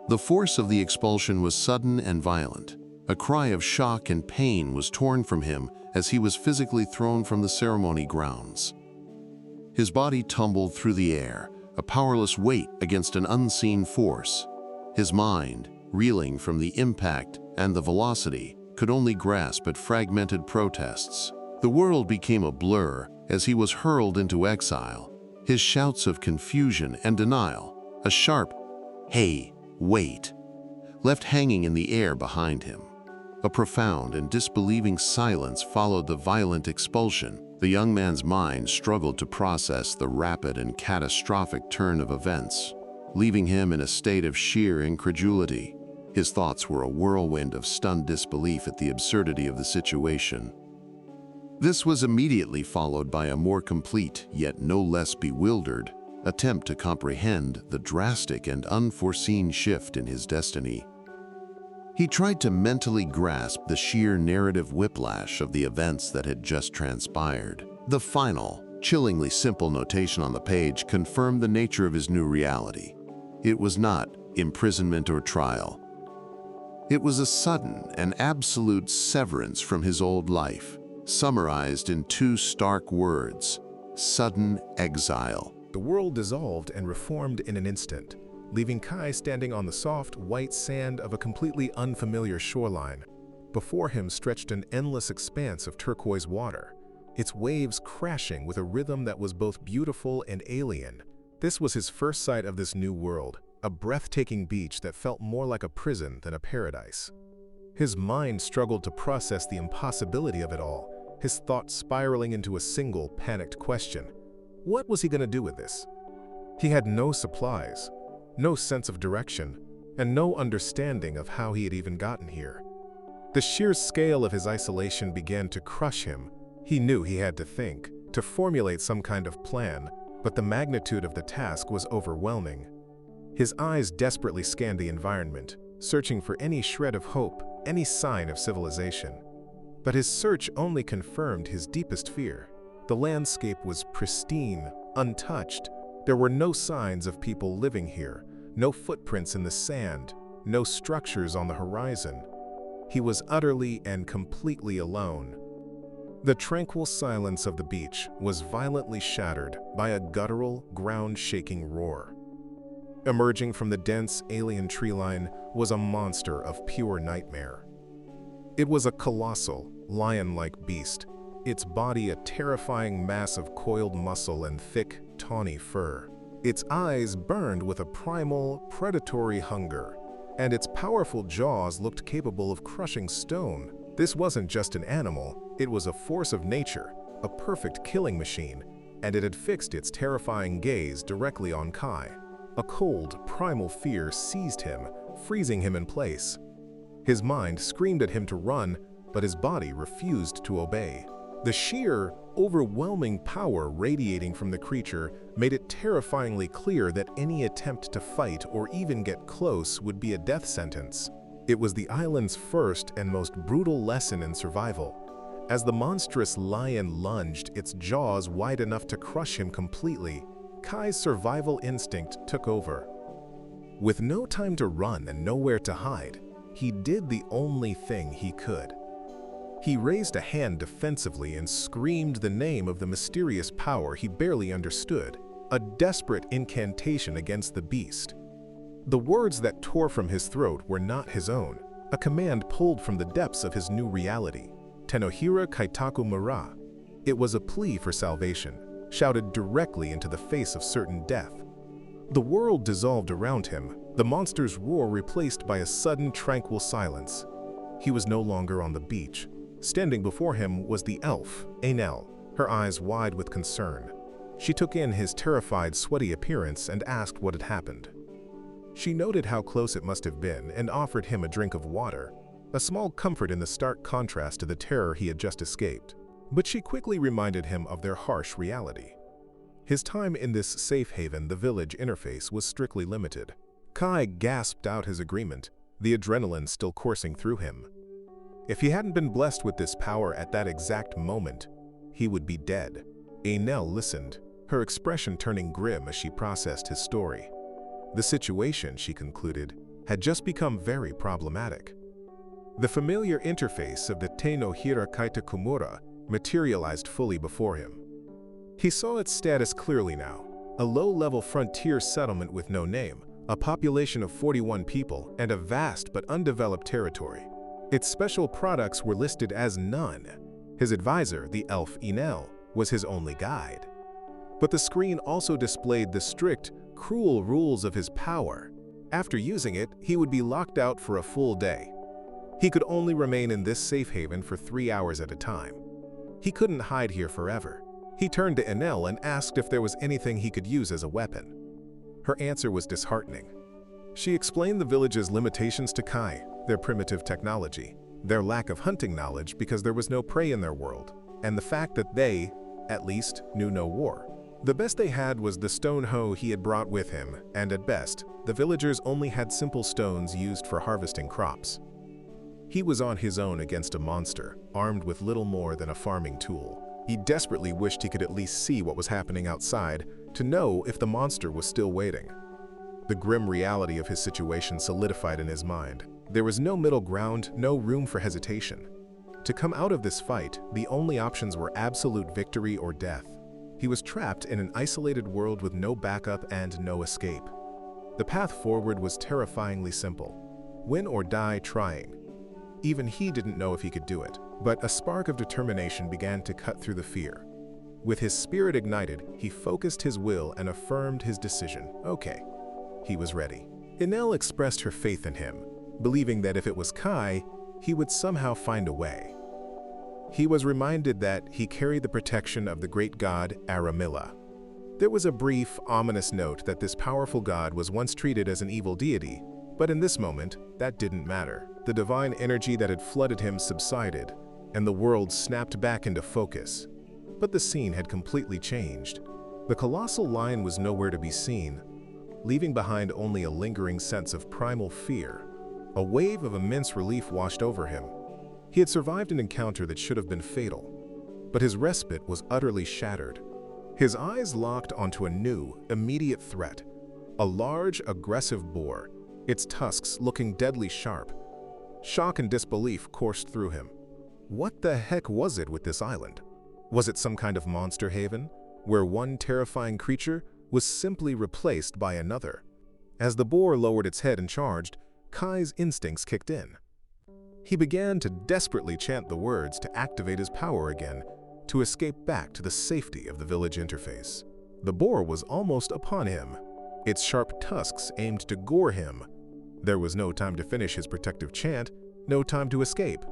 The force of the expulsion was sudden and violent. A cry of shock and pain was torn from him as he was physically thrown from the ceremony grounds. His body tumbled through the air, a powerless weight against an unseen force. His mind, reeling from the impact and the velocity, could only grasp at fragmented protests. The world became a blur as he was hurled into exile. His shouts of confusion and denial, a sharp "Hey, wait," left hanging in the air behind him. A profound and disbelieving silence followed the violent expulsion. The young man's mind struggled to process the rapid and catastrophic turn of events, leaving him in a state of sheer incredulity. His thoughts were a whirlwind of stunned disbelief at the absurdity of the situation. This was immediately followed by a more complete, yet no less bewildered, attempt to comprehend the drastic and unforeseen shift in his destiny. He tried to mentally grasp the sheer narrative whiplash of the events that had just transpired. The final, chillingly simple notation on the page confirmed the nature of his new reality. It was not imprisonment or trial. It was a sudden and absolute severance from his old life, summarized in two stark words: sudden exile. The world dissolved and reformed in an instant, leaving Kai standing on the soft, white sand of a completely unfamiliar shoreline. Before him stretched an endless expanse of turquoise water, its waves crashing with a rhythm that was both beautiful and alien. This was his first sight of this new world, a breathtaking beach that felt more like a prison than a paradise. His mind struggled to process the impossibility of it all, his thoughts spiraling into a single, panicked question. What was he going to do with this? He had no supplies, no sense of direction, and no understanding of how he had even gotten here. The sheer scale of his isolation began to crush him. He knew he had to think, to formulate some kind of plan, but the magnitude of the task was overwhelming. His eyes desperately scanned the environment, searching for any shred of hope, any sign of civilization. But his search only confirmed his deepest fear. The landscape was pristine, untouched. There were no signs of people living here, no footprints in the sand, no structures on the horizon. He was utterly and completely alone. The tranquil silence of the beach was violently shattered by a guttural, ground-shaking roar. Emerging from the dense alien tree line was a monster of pure nightmare. It was a colossal, lion-like beast, its body a terrifying mass of coiled muscle and thick, tawny fur. Its eyes burned with a primal, predatory hunger, and its powerful jaws looked capable of crushing stone. This wasn't just an animal, it was a force of nature, a perfect killing machine, and it had fixed its terrifying gaze directly on Kai. A cold, primal fear seized him, freezing him in place. His mind screamed at him to run, but his body refused to obey. The sheer, overwhelming power radiating from the creature made it terrifyingly clear that any attempt to fight or even get close would be a death sentence. It was the island's first and most brutal lesson in survival. As the monstrous lion lunged, its jaws wide enough to crush him completely, Kai's survival instinct took over. With no time to run and nowhere to hide, he did the only thing he could. He raised a hand defensively and screamed the name of the mysterious power he barely understood, a desperate incantation against the beast. The words that tore from his throat were not his own, a command pulled from the depths of his new reality. Tenohira Kaitaku Mura. It was a plea for salvation, shouted directly into the face of certain death. The world dissolved around him, the monster's roar replaced by a sudden tranquil silence. He was no longer on the beach. Standing before him was the elf, Enel, her eyes wide with concern. She took in his terrified, sweaty appearance and asked what had happened. She noted how close it must have been and offered him a drink of water, a small comfort in the stark contrast to the terror he had just escaped. But she quickly reminded him of their harsh reality. His time in this safe haven, the village interface, was strictly limited. Kai gasped out his agreement, the adrenaline still coursing through him. If he hadn't been blessed with this power at that exact moment, he would be dead. Enel listened, her expression turning grim as she processed his story. The situation, she concluded, had just become very problematic. The familiar interface of the Tenohira Kaitakumura materialized fully before him. He saw its status clearly now, a low-level frontier settlement with no name, a population of 41 people, and a vast but undeveloped territory. Its special products were listed as none. His advisor, the elf Enel, was his only guide. But the screen also displayed the strict, cruel rules of his power. After using it, he would be locked out for a full day. He could only remain in this safe haven for 3 hours at a time. He couldn't hide here forever. He turned to Enel and asked if there was anything he could use as a weapon. Her answer was disheartening. She explained the village's limitations to Kai, their primitive technology, their lack of hunting knowledge because there was no prey in their world, and the fact that they, at least, knew no war. The best they had was the stone hoe he had brought with him, and at best, the villagers only had simple stones used for harvesting crops. He was on his own against a monster, armed with little more than a farming tool. He desperately wished he could at least see what was happening outside, to know if the monster was still waiting. The grim reality of his situation solidified in his mind. There was no middle ground, no room for hesitation. To come out of this fight, the only options were absolute victory or death. He was trapped in an isolated world with no backup and no escape. The path forward was terrifyingly simple. Win or die trying. Even he didn't know if he could do it, but a spark of determination began to cut through the fear. With his spirit ignited, he focused his will and affirmed his decision. Okay, he was ready. Enel expressed her faith in him, believing that if it was Kai, he would somehow find a way. He was reminded that he carried the protection of the great god Aramilla. There was a brief, ominous note that this powerful god was once treated as an evil deity, but in this moment, that didn't matter. The divine energy that had flooded him subsided, and the world snapped back into focus. But the scene had completely changed. The colossal lion was nowhere to be seen, leaving behind only a lingering sense of primal fear. A wave of immense relief washed over him. He had survived an encounter that should have been fatal, but his respite was utterly shattered. His eyes locked onto a new, immediate threat, a large, aggressive boar, its tusks looking deadly sharp. Shock and disbelief coursed through him. What the heck was it with this island? Was it some kind of monster haven, where one terrifying creature was simply replaced by another? As the boar lowered its head and charged, Kai's instincts kicked in. He began to desperately chant the words to activate his power again, to escape back to the safety of the village interface. The boar was almost upon him. Its sharp tusks aimed to gore him. There was no time to finish his protective chant, no time to escape.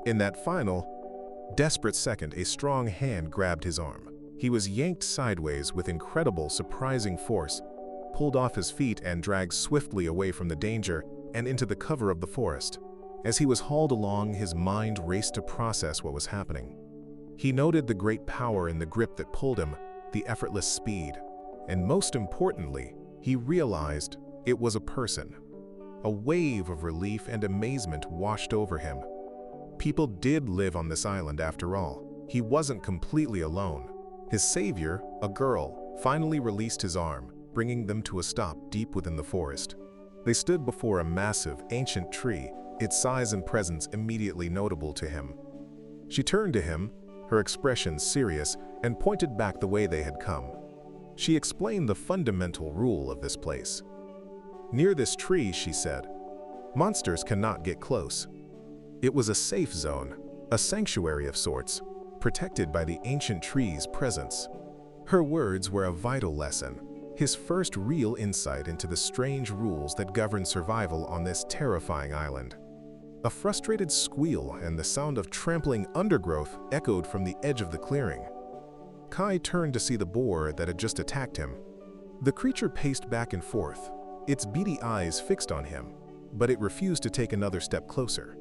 In that final, desperate second, a strong hand grabbed his arm. He was yanked sideways with incredible, surprising force, pulled off his feet and dragged swiftly away from the danger and into the cover of the forest. As he was hauled along, his mind raced to process what was happening. He noted the great power in the grip that pulled him, the effortless speed, and most importantly, he realized it was a person. A wave of relief and amazement washed over him. People did live on this island after all. He wasn't completely alone. His savior, a girl, finally released his arm, bringing them to a stop deep within the forest. They stood before a massive, ancient tree, its size and presence immediately notable to him. She turned to him, her expression serious, and pointed back the way they had come. She explained the fundamental rule of this place. Near this tree, she said, monsters cannot get close. It was a safe zone, a sanctuary of sorts, protected by the ancient tree's presence. Her words were a vital lesson, his first real insight into the strange rules that govern survival on this terrifying island. A frustrated squeal and the sound of trampling undergrowth echoed from the edge of the clearing. Kai turned to see the boar that had just attacked him. The creature paced back and forth, its beady eyes fixed on him, but it refused to take another step closer.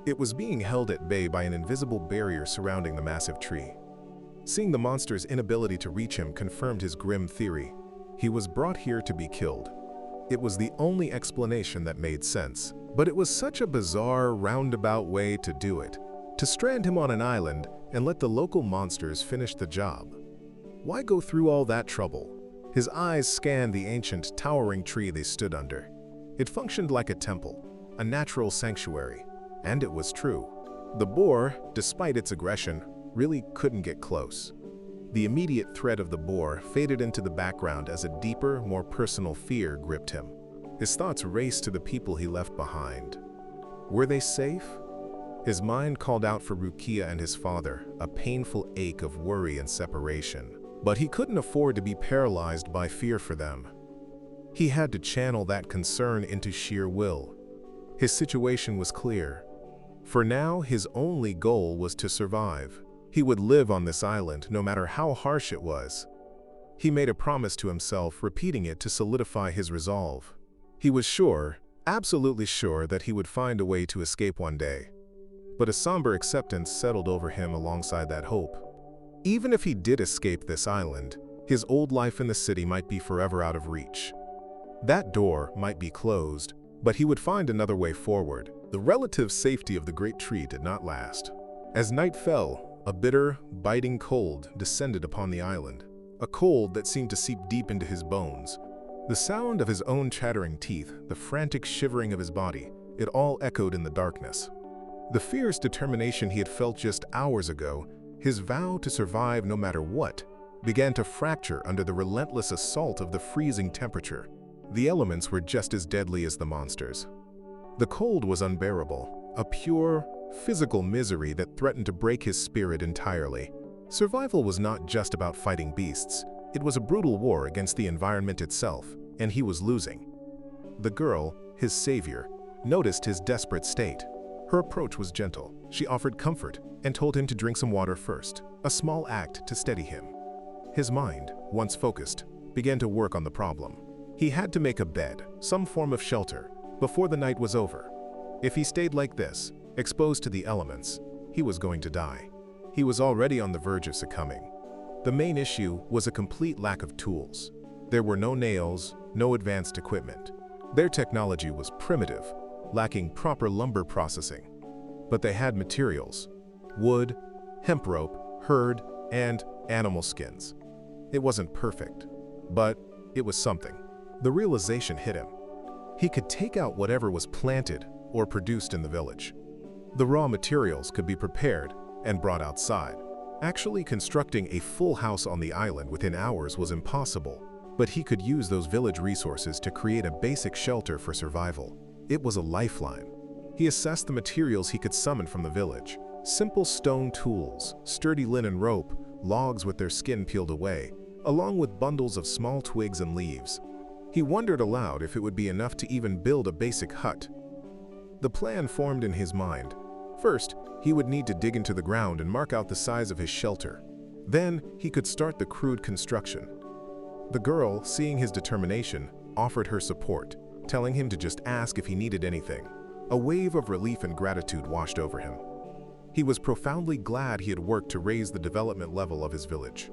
It was being held at bay by an invisible barrier surrounding the massive tree. Seeing the monster's inability to reach him confirmed his grim theory. He was brought here to be killed. It was the only explanation that made sense, but it was such a bizarre, roundabout way to do it, to strand him on an island and let the local monsters finish the job. Why go through all that trouble? His eyes scanned the ancient, towering tree they stood under. It functioned like a temple, a natural sanctuary, and it was true. The boar, despite its aggression, really couldn't get close. The immediate threat of the boar faded into the background as a deeper, more personal fear gripped him. His thoughts raced to the people he left behind. Were they safe? His mind called out for Rukia and his father, a painful ache of worry and separation. But he couldn't afford to be paralyzed by fear for them. He had to channel that concern into sheer will. His situation was clear. For now, his only goal was to survive. He would live on this island, no matter how harsh it was. He made a promise to himself, repeating it to solidify his resolve. He was sure, absolutely sure, that he would find a way to escape one day. But a somber acceptance settled over him alongside that hope. Even if he did escape this island, his old life in the city might be forever out of reach. That door might be closed, but he would find another way forward. The relative safety of the great tree did not last. As night fell, a bitter, biting cold descended upon the island, a cold that seemed to seep deep into his bones. The sound of his own chattering teeth, the frantic shivering of his body, it all echoed in the darkness. The fierce determination he had felt just hours ago, his vow to survive no matter what, began to fracture under the relentless assault of the freezing temperature. The elements were just as deadly as the monsters. The cold was unbearable, a pure, physical misery that threatened to break his spirit entirely. Survival was not just about fighting beasts. It was a brutal war against the environment itself, and he was losing. The girl, his savior, noticed his desperate state. Her approach was gentle. She offered comfort and told him to drink some water first, a small act to steady him. His mind, once focused, began to work on the problem. He had to make a bed, some form of shelter, before the night was over. If he stayed like this, exposed to the elements, he was going to die. He was already on the verge of succumbing. The main issue was a complete lack of tools. There were no nails, no advanced equipment. Their technology was primitive, lacking proper lumber processing. But they had materials: wood, hemp rope, herd, and animal skins. It wasn't perfect, but it was something. The realization hit him. He could take out whatever was planted or produced in the village. The raw materials could be prepared and brought outside. Actually constructing a full house on the island within hours was impossible, but he could use those village resources to create a basic shelter for survival. It was a lifeline. He assessed the materials he could summon from the village: simple stone tools, sturdy linen rope, logs with their skin peeled away, along with bundles of small twigs and leaves. He wondered aloud if it would be enough to even build a basic hut. The plan formed in his mind. First, he would need to dig into the ground and mark out the size of his shelter. Then, he could start the crude construction. The girl, seeing his determination, offered her support, telling him to just ask if he needed anything. A wave of relief and gratitude washed over him. He was profoundly glad he had worked to raise the development level of his village.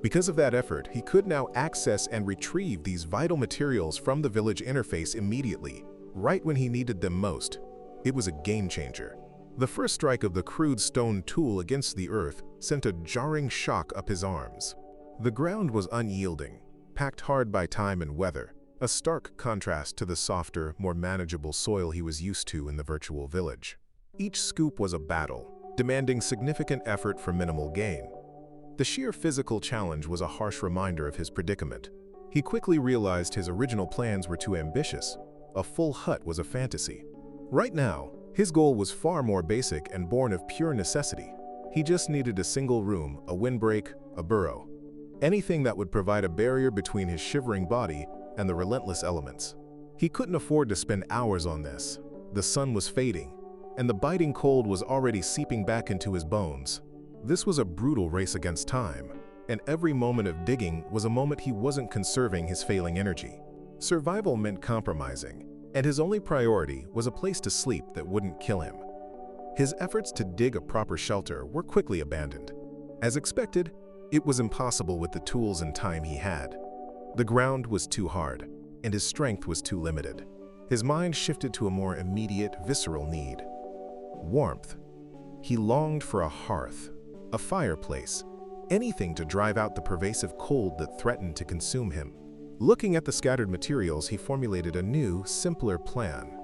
Because of that effort, he could now access and retrieve these vital materials from the village interface immediately, right when he needed them most. It was a game changer. The first strike of the crude stone tool against the earth sent a jarring shock up his arms. The ground was unyielding, packed hard by time and weather, a stark contrast to the softer, more manageable soil he was used to in the virtual village. Each scoop was a battle, demanding significant effort for minimal gain. The sheer physical challenge was a harsh reminder of his predicament. He quickly realized his original plans were too ambitious. A full hut was a fantasy. Right now, his goal was far more basic and born of pure necessity. He just needed a single room, a windbreak, a burrow. Anything that would provide a barrier between his shivering body and the relentless elements. He couldn't afford to spend hours on this. The sun was fading, and the biting cold was already seeping back into his bones. This was a brutal race against time, and every moment of digging was a moment he wasn't conserving his failing energy. Survival meant compromising, and his only priority was a place to sleep that wouldn't kill him. His efforts to dig a proper shelter were quickly abandoned. As expected, it was impossible with the tools and time he had. The ground was too hard, and his strength was too limited. His mind shifted to a more immediate, visceral need. Warmth. He longed for a hearth, a fireplace, anything to drive out the pervasive cold that threatened to consume him. Looking at the scattered materials, he formulated a new, simpler plan.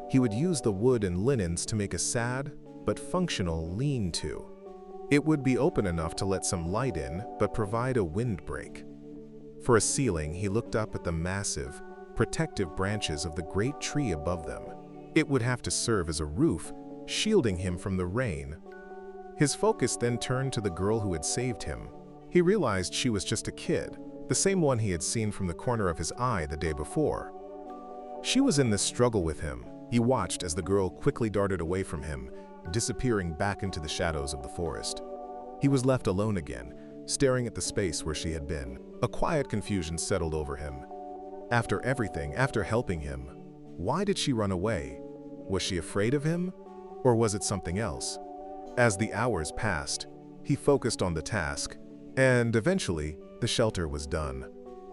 He would use the wood and linens to make a sad, but functional lean-to. It would be open enough to let some light in, but provide a windbreak. For a ceiling, he looked up at the massive, protective branches of the great tree above them. It would have to serve as a roof, shielding him from the rain. His focus then turned to the girl who had saved him. He realized she was just a kid, the same one he had seen from the corner of his eye the day before. She was in this struggle with him. He watched as the girl quickly darted away from him, disappearing back into the shadows of the forest. He was left alone again, staring at the space where she had been. A quiet confusion settled over him. After everything, after helping him, why did she run away? Was she afraid of him? Or was it something else? As the hours passed, he focused on the task, and eventually, the shelter was done.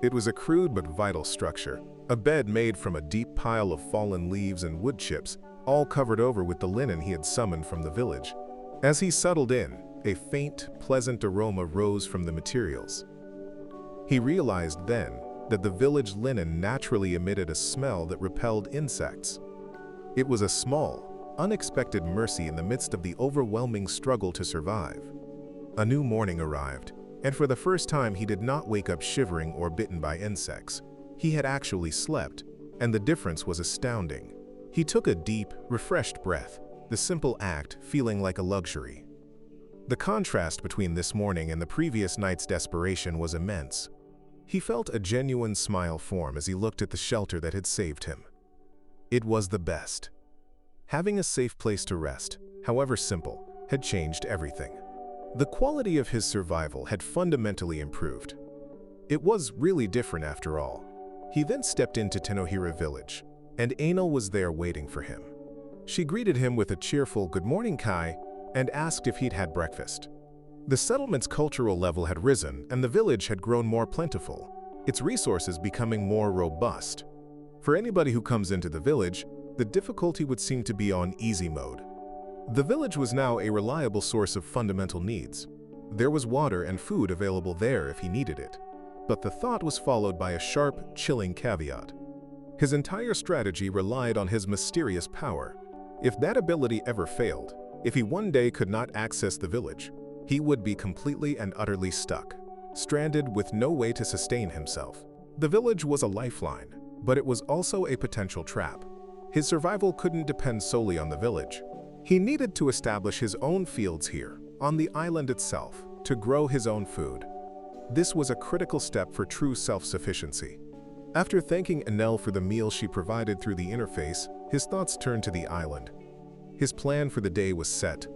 It was a crude but vital structure, a bed made from a deep pile of fallen leaves and wood chips, all covered over with the linen he had summoned from the village. As he settled in, a faint, pleasant aroma rose from the materials. He realized then that the village linen naturally emitted a smell that repelled insects. It was a small, unexpected mercy in the midst of the overwhelming struggle to survive. A new morning arrived, and for the first time he did not wake up shivering or bitten by insects. He had actually slept, and the difference was astounding. He took a deep, refreshed breath, the simple act feeling like a luxury. The contrast between this morning and the previous night's desperation was immense. He felt a genuine smile form as he looked at the shelter that had saved him. It was the best. Having a safe place to rest, however simple, had changed everything. The quality of his survival had fundamentally improved. It was really different after all. He then stepped into Tenohira village, and Anil was there waiting for him. She greeted him with a cheerful "Good morning, Kai," and asked if he'd had breakfast. The settlement's cultural level had risen, and the village had grown more plentiful, its resources becoming more robust. For anybody who comes into the village, the difficulty would seem to be on easy mode. The village was now a reliable source of fundamental needs. There was water and food available there if he needed it. But the thought was followed by a sharp, chilling caveat. His entire strategy relied on his mysterious power. If that ability ever failed, if he one day could not access the village, he would be completely and utterly stuck, stranded with no way to sustain himself. The village was a lifeline, but it was also a potential trap. His survival couldn't depend solely on the village. He needed to establish his own fields here, on the island itself, to grow his own food. This was a critical step for true self-sufficiency. After thanking Anil for the meal she provided through the interface, his thoughts turned to the island. His plan for the day was set.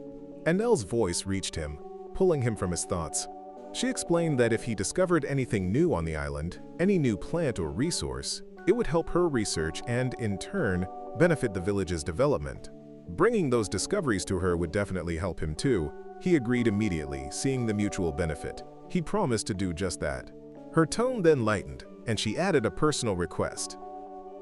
Anil's voice reached him, pulling him from his thoughts. She explained that if he discovered anything new on the island, any new plant or resource, it would help her research and, in turn, benefit the village's development. Bringing those discoveries to her would definitely help him too. He agreed immediately, seeing the mutual benefit. He promised to do just that. Her tone then lightened, and she added a personal request.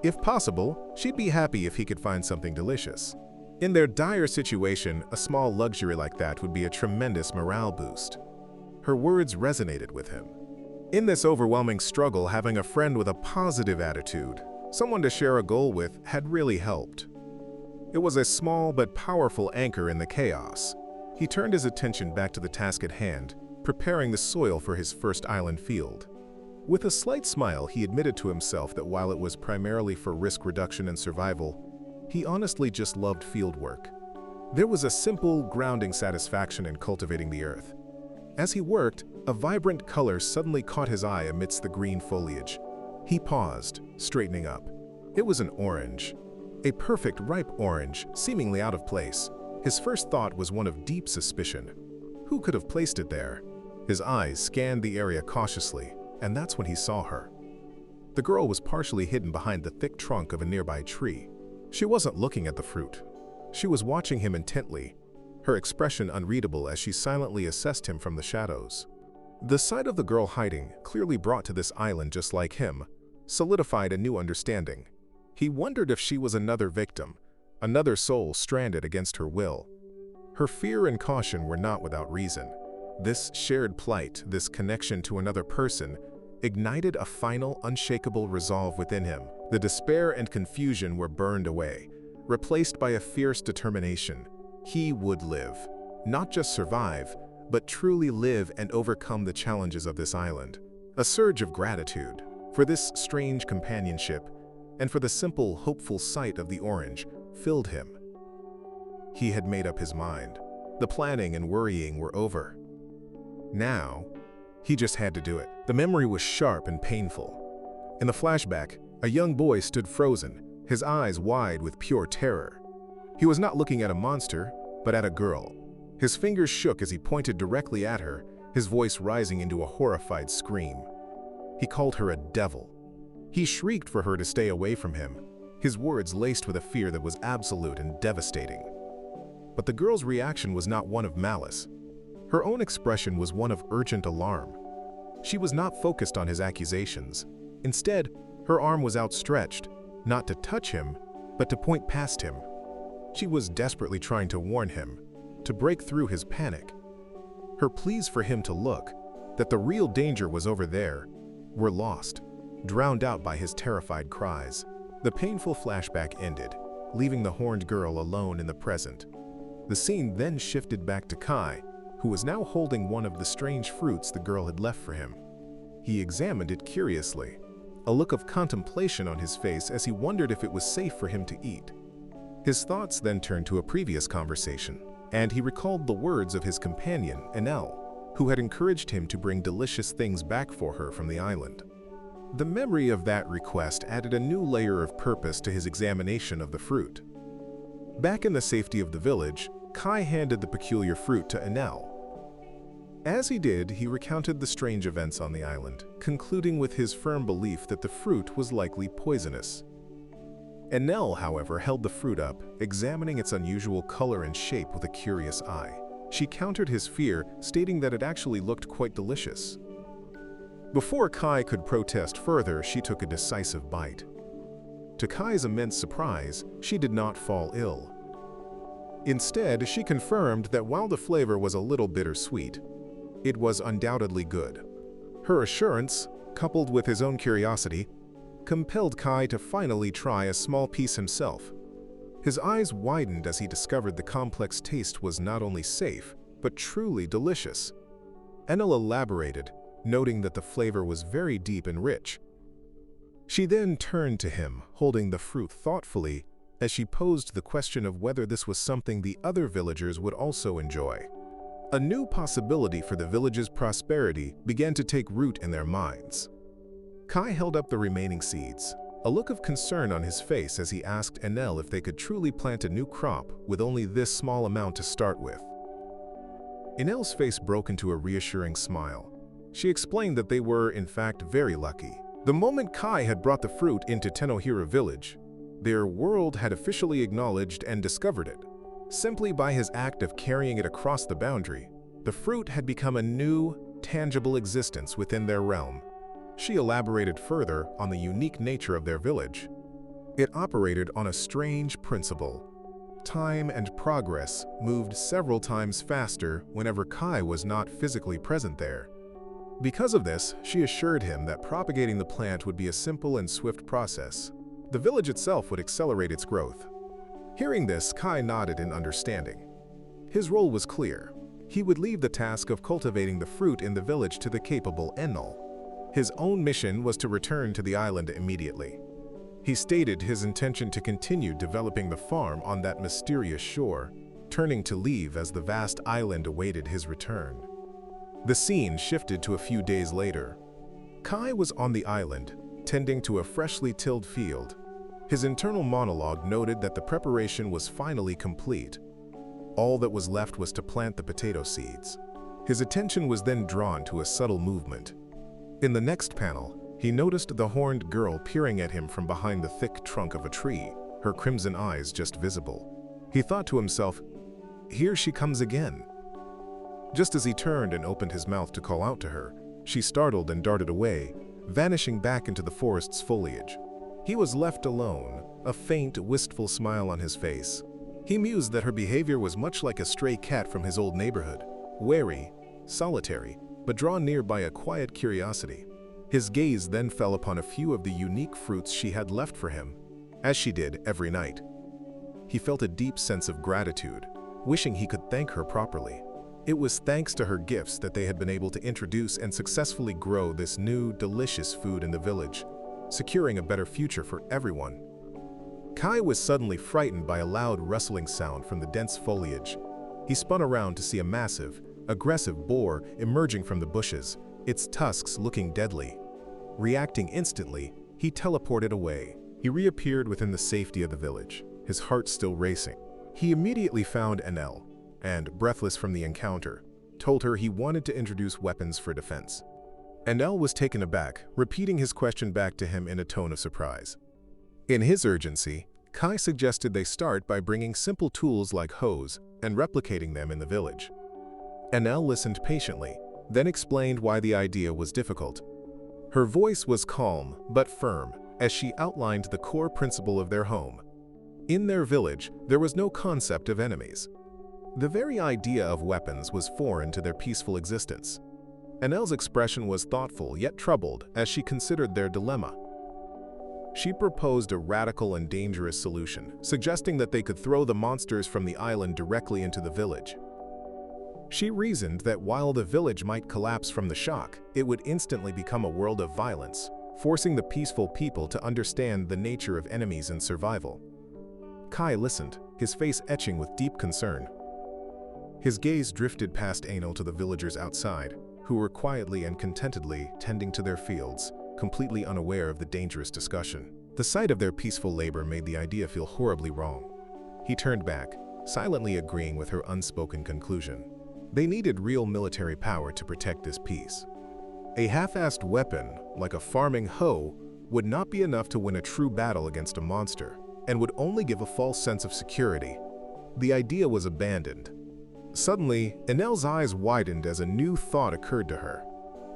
If possible, she'd be happy if he could find something delicious. In their dire situation, a small luxury like that would be a tremendous morale boost. Her words resonated with him. In this overwhelming struggle, having a friend with a positive attitude, someone to share a goal with, had really helped. It was a small but powerful anchor in the chaos. He turned his attention back to the task at hand, preparing the soil for his first island field. With a slight smile, he admitted to himself that while it was primarily for risk reduction and survival, he honestly just loved fieldwork. There was a simple, grounding satisfaction in cultivating the earth. As he worked, a vibrant color suddenly caught his eye amidst the green foliage. He paused, straightening up. It was an orange. A perfect, ripe orange, seemingly out of place. His first thought was one of deep suspicion. Who could have placed it there? His eyes scanned the area cautiously, and that's when he saw her. The girl was partially hidden behind the thick trunk of a nearby tree. She wasn't looking at the fruit. She was watching him intently, her expression unreadable as she silently assessed him from the shadows. The sight of the girl hiding, clearly brought to this island just like him, solidified a new understanding. He wondered if she was another victim, another soul stranded against her will. Her fear and caution were not without reason. This shared plight, this connection to another person, ignited a final, unshakable resolve within him. The despair and confusion were burned away, replaced by a fierce determination. He would live, not just survive, but truly live and overcome the challenges of this island. A surge of gratitude for this strange companionship and for the simple, hopeful sight of the orange filled him. He had made up his mind. The planning and worrying were over. Now, he just had to do it. The memory was sharp and painful. In the flashback, a young boy stood frozen, his eyes wide with pure terror. He was not looking at a monster, but at a girl. His fingers shook as he pointed directly at her, his voice rising into a horrified scream. He called her a devil. He shrieked for her to stay away from him, his words laced with a fear that was absolute and devastating. But the girl's reaction was not one of malice. Her own expression was one of urgent alarm. She was not focused on his accusations. Instead, her arm was outstretched, not to touch him, but to point past him. She was desperately trying to warn him, to break through his panic. Her pleas for him to look, that the real danger was over there, were lost, drowned out by his terrified cries. The painful flashback ended, leaving the horned girl alone in the present. The scene then shifted back to Kai, who was now holding one of the strange fruits the girl had left for him. He examined it curiously, a look of contemplation on his face as he wondered if it was safe for him to eat. His thoughts then turned to a previous conversation, and he recalled the words of his companion, Enel, who had encouraged him to bring delicious things back for her from the island. The memory of that request added a new layer of purpose to his examination of the fruit. Back in the safety of the village, Kai handed the peculiar fruit to Enel. As he did, he recounted the strange events on the island, concluding with his firm belief that the fruit was likely poisonous. Enel, however, held the fruit up, examining its unusual color and shape with a curious eye. She countered his fear, stating that it actually looked quite delicious. Before Kai could protest further, she took a decisive bite. To Kai's immense surprise, she did not fall ill. Instead, she confirmed that while the flavor was a little bittersweet, it was undoubtedly good. Her assurance, coupled with his own curiosity, compelled Kai to finally try a small piece himself. His eyes widened as he discovered the complex taste was not only safe, but truly delicious. Enel elaborated, noting that the flavor was very deep and rich. She then turned to him, holding the fruit thoughtfully, as she posed the question of whether this was something the other villagers would also enjoy. A new possibility for the village's prosperity began to take root in their minds. Kai held up the remaining seeds, a look of concern on his face as he asked Enel if they could truly plant a new crop with only this small amount to start with. Enel's face broke into a reassuring smile. She explained that they were, in fact, very lucky. The moment Kai had brought the fruit into Tenohira village, their world had officially acknowledged and discovered it. Simply by his act of carrying it across the boundary, the fruit had become a new, tangible existence within their realm. She elaborated further on the unique nature of their village. It operated on a strange principle. Time and progress moved several times faster whenever Kai was not physically present there. Because of this, she assured him that propagating the plant would be a simple and swift process. The village itself would accelerate its growth. Hearing this, Kai nodded in understanding. His role was clear. He would leave the task of cultivating the fruit in the village to the capable Enel. His own mission was to return to the island immediately. He stated his intention to continue developing the farm on that mysterious shore, turning to leave as the vast island awaited his return. The scene shifted to a few days later. Kai was on the island, tending to a freshly tilled field. His internal monologue noted that the preparation was finally complete. All that was left was to plant the potato seeds. His attention was then drawn to a subtle movement. In the next panel, he noticed the horned girl peering at him from behind the thick trunk of a tree, her crimson eyes just visible. He thought to himself, "Here she comes again." Just as he turned and opened his mouth to call out to her, she startled and darted away, vanishing back into the forest's foliage. He was left alone, a faint, wistful smile on his face. He mused that her behavior was much like a stray cat from his old neighborhood, wary, solitary, but drawn near by a quiet curiosity. His gaze then fell upon a few of the unique fruits she had left for him, as she did every night. He felt a deep sense of gratitude, wishing he could thank her properly. It was thanks to her gifts that they had been able to introduce and successfully grow this new, delicious food in the village, securing a better future for everyone. Kai was suddenly frightened by a loud rustling sound from the dense foliage. He spun around to see a massive, aggressive boar emerging from the bushes, its tusks looking deadly. Reacting instantly, he teleported away. He reappeared within the safety of the village, his heart still racing. He immediately found Enel, and, breathless from the encounter, told her he wanted to introduce weapons for defense. Enel was taken aback, repeating his question back to him in a tone of surprise. In his urgency, Kai suggested they start by bringing simple tools like hoes and replicating them in the village. Enel listened patiently, then explained why the idea was difficult. Her voice was calm but firm as she outlined the core principle of their home. In their village, there was no concept of enemies. The very idea of weapons was foreign to their peaceful existence. Enel's expression was thoughtful yet troubled as she considered their dilemma. She proposed a radical and dangerous solution, suggesting that they could throw the monsters from the island directly into the village. She reasoned that while the village might collapse from the shock, it would instantly become a world of violence, forcing the peaceful people to understand the nature of enemies and survival. Kai listened, his face etching with deep concern. His gaze drifted past Enel to the villagers outside, who were quietly and contentedly tending to their fields, completely unaware of the dangerous discussion. The sight of their peaceful labor made the idea feel horribly wrong. He turned back, silently agreeing with her unspoken conclusion. They needed real military power to protect this peace. A half-assed weapon, like a farming hoe, would not be enough to win a true battle against a monster, and would only give a false sense of security. The idea was abandoned. Suddenly, Enel's eyes widened as a new thought occurred to her.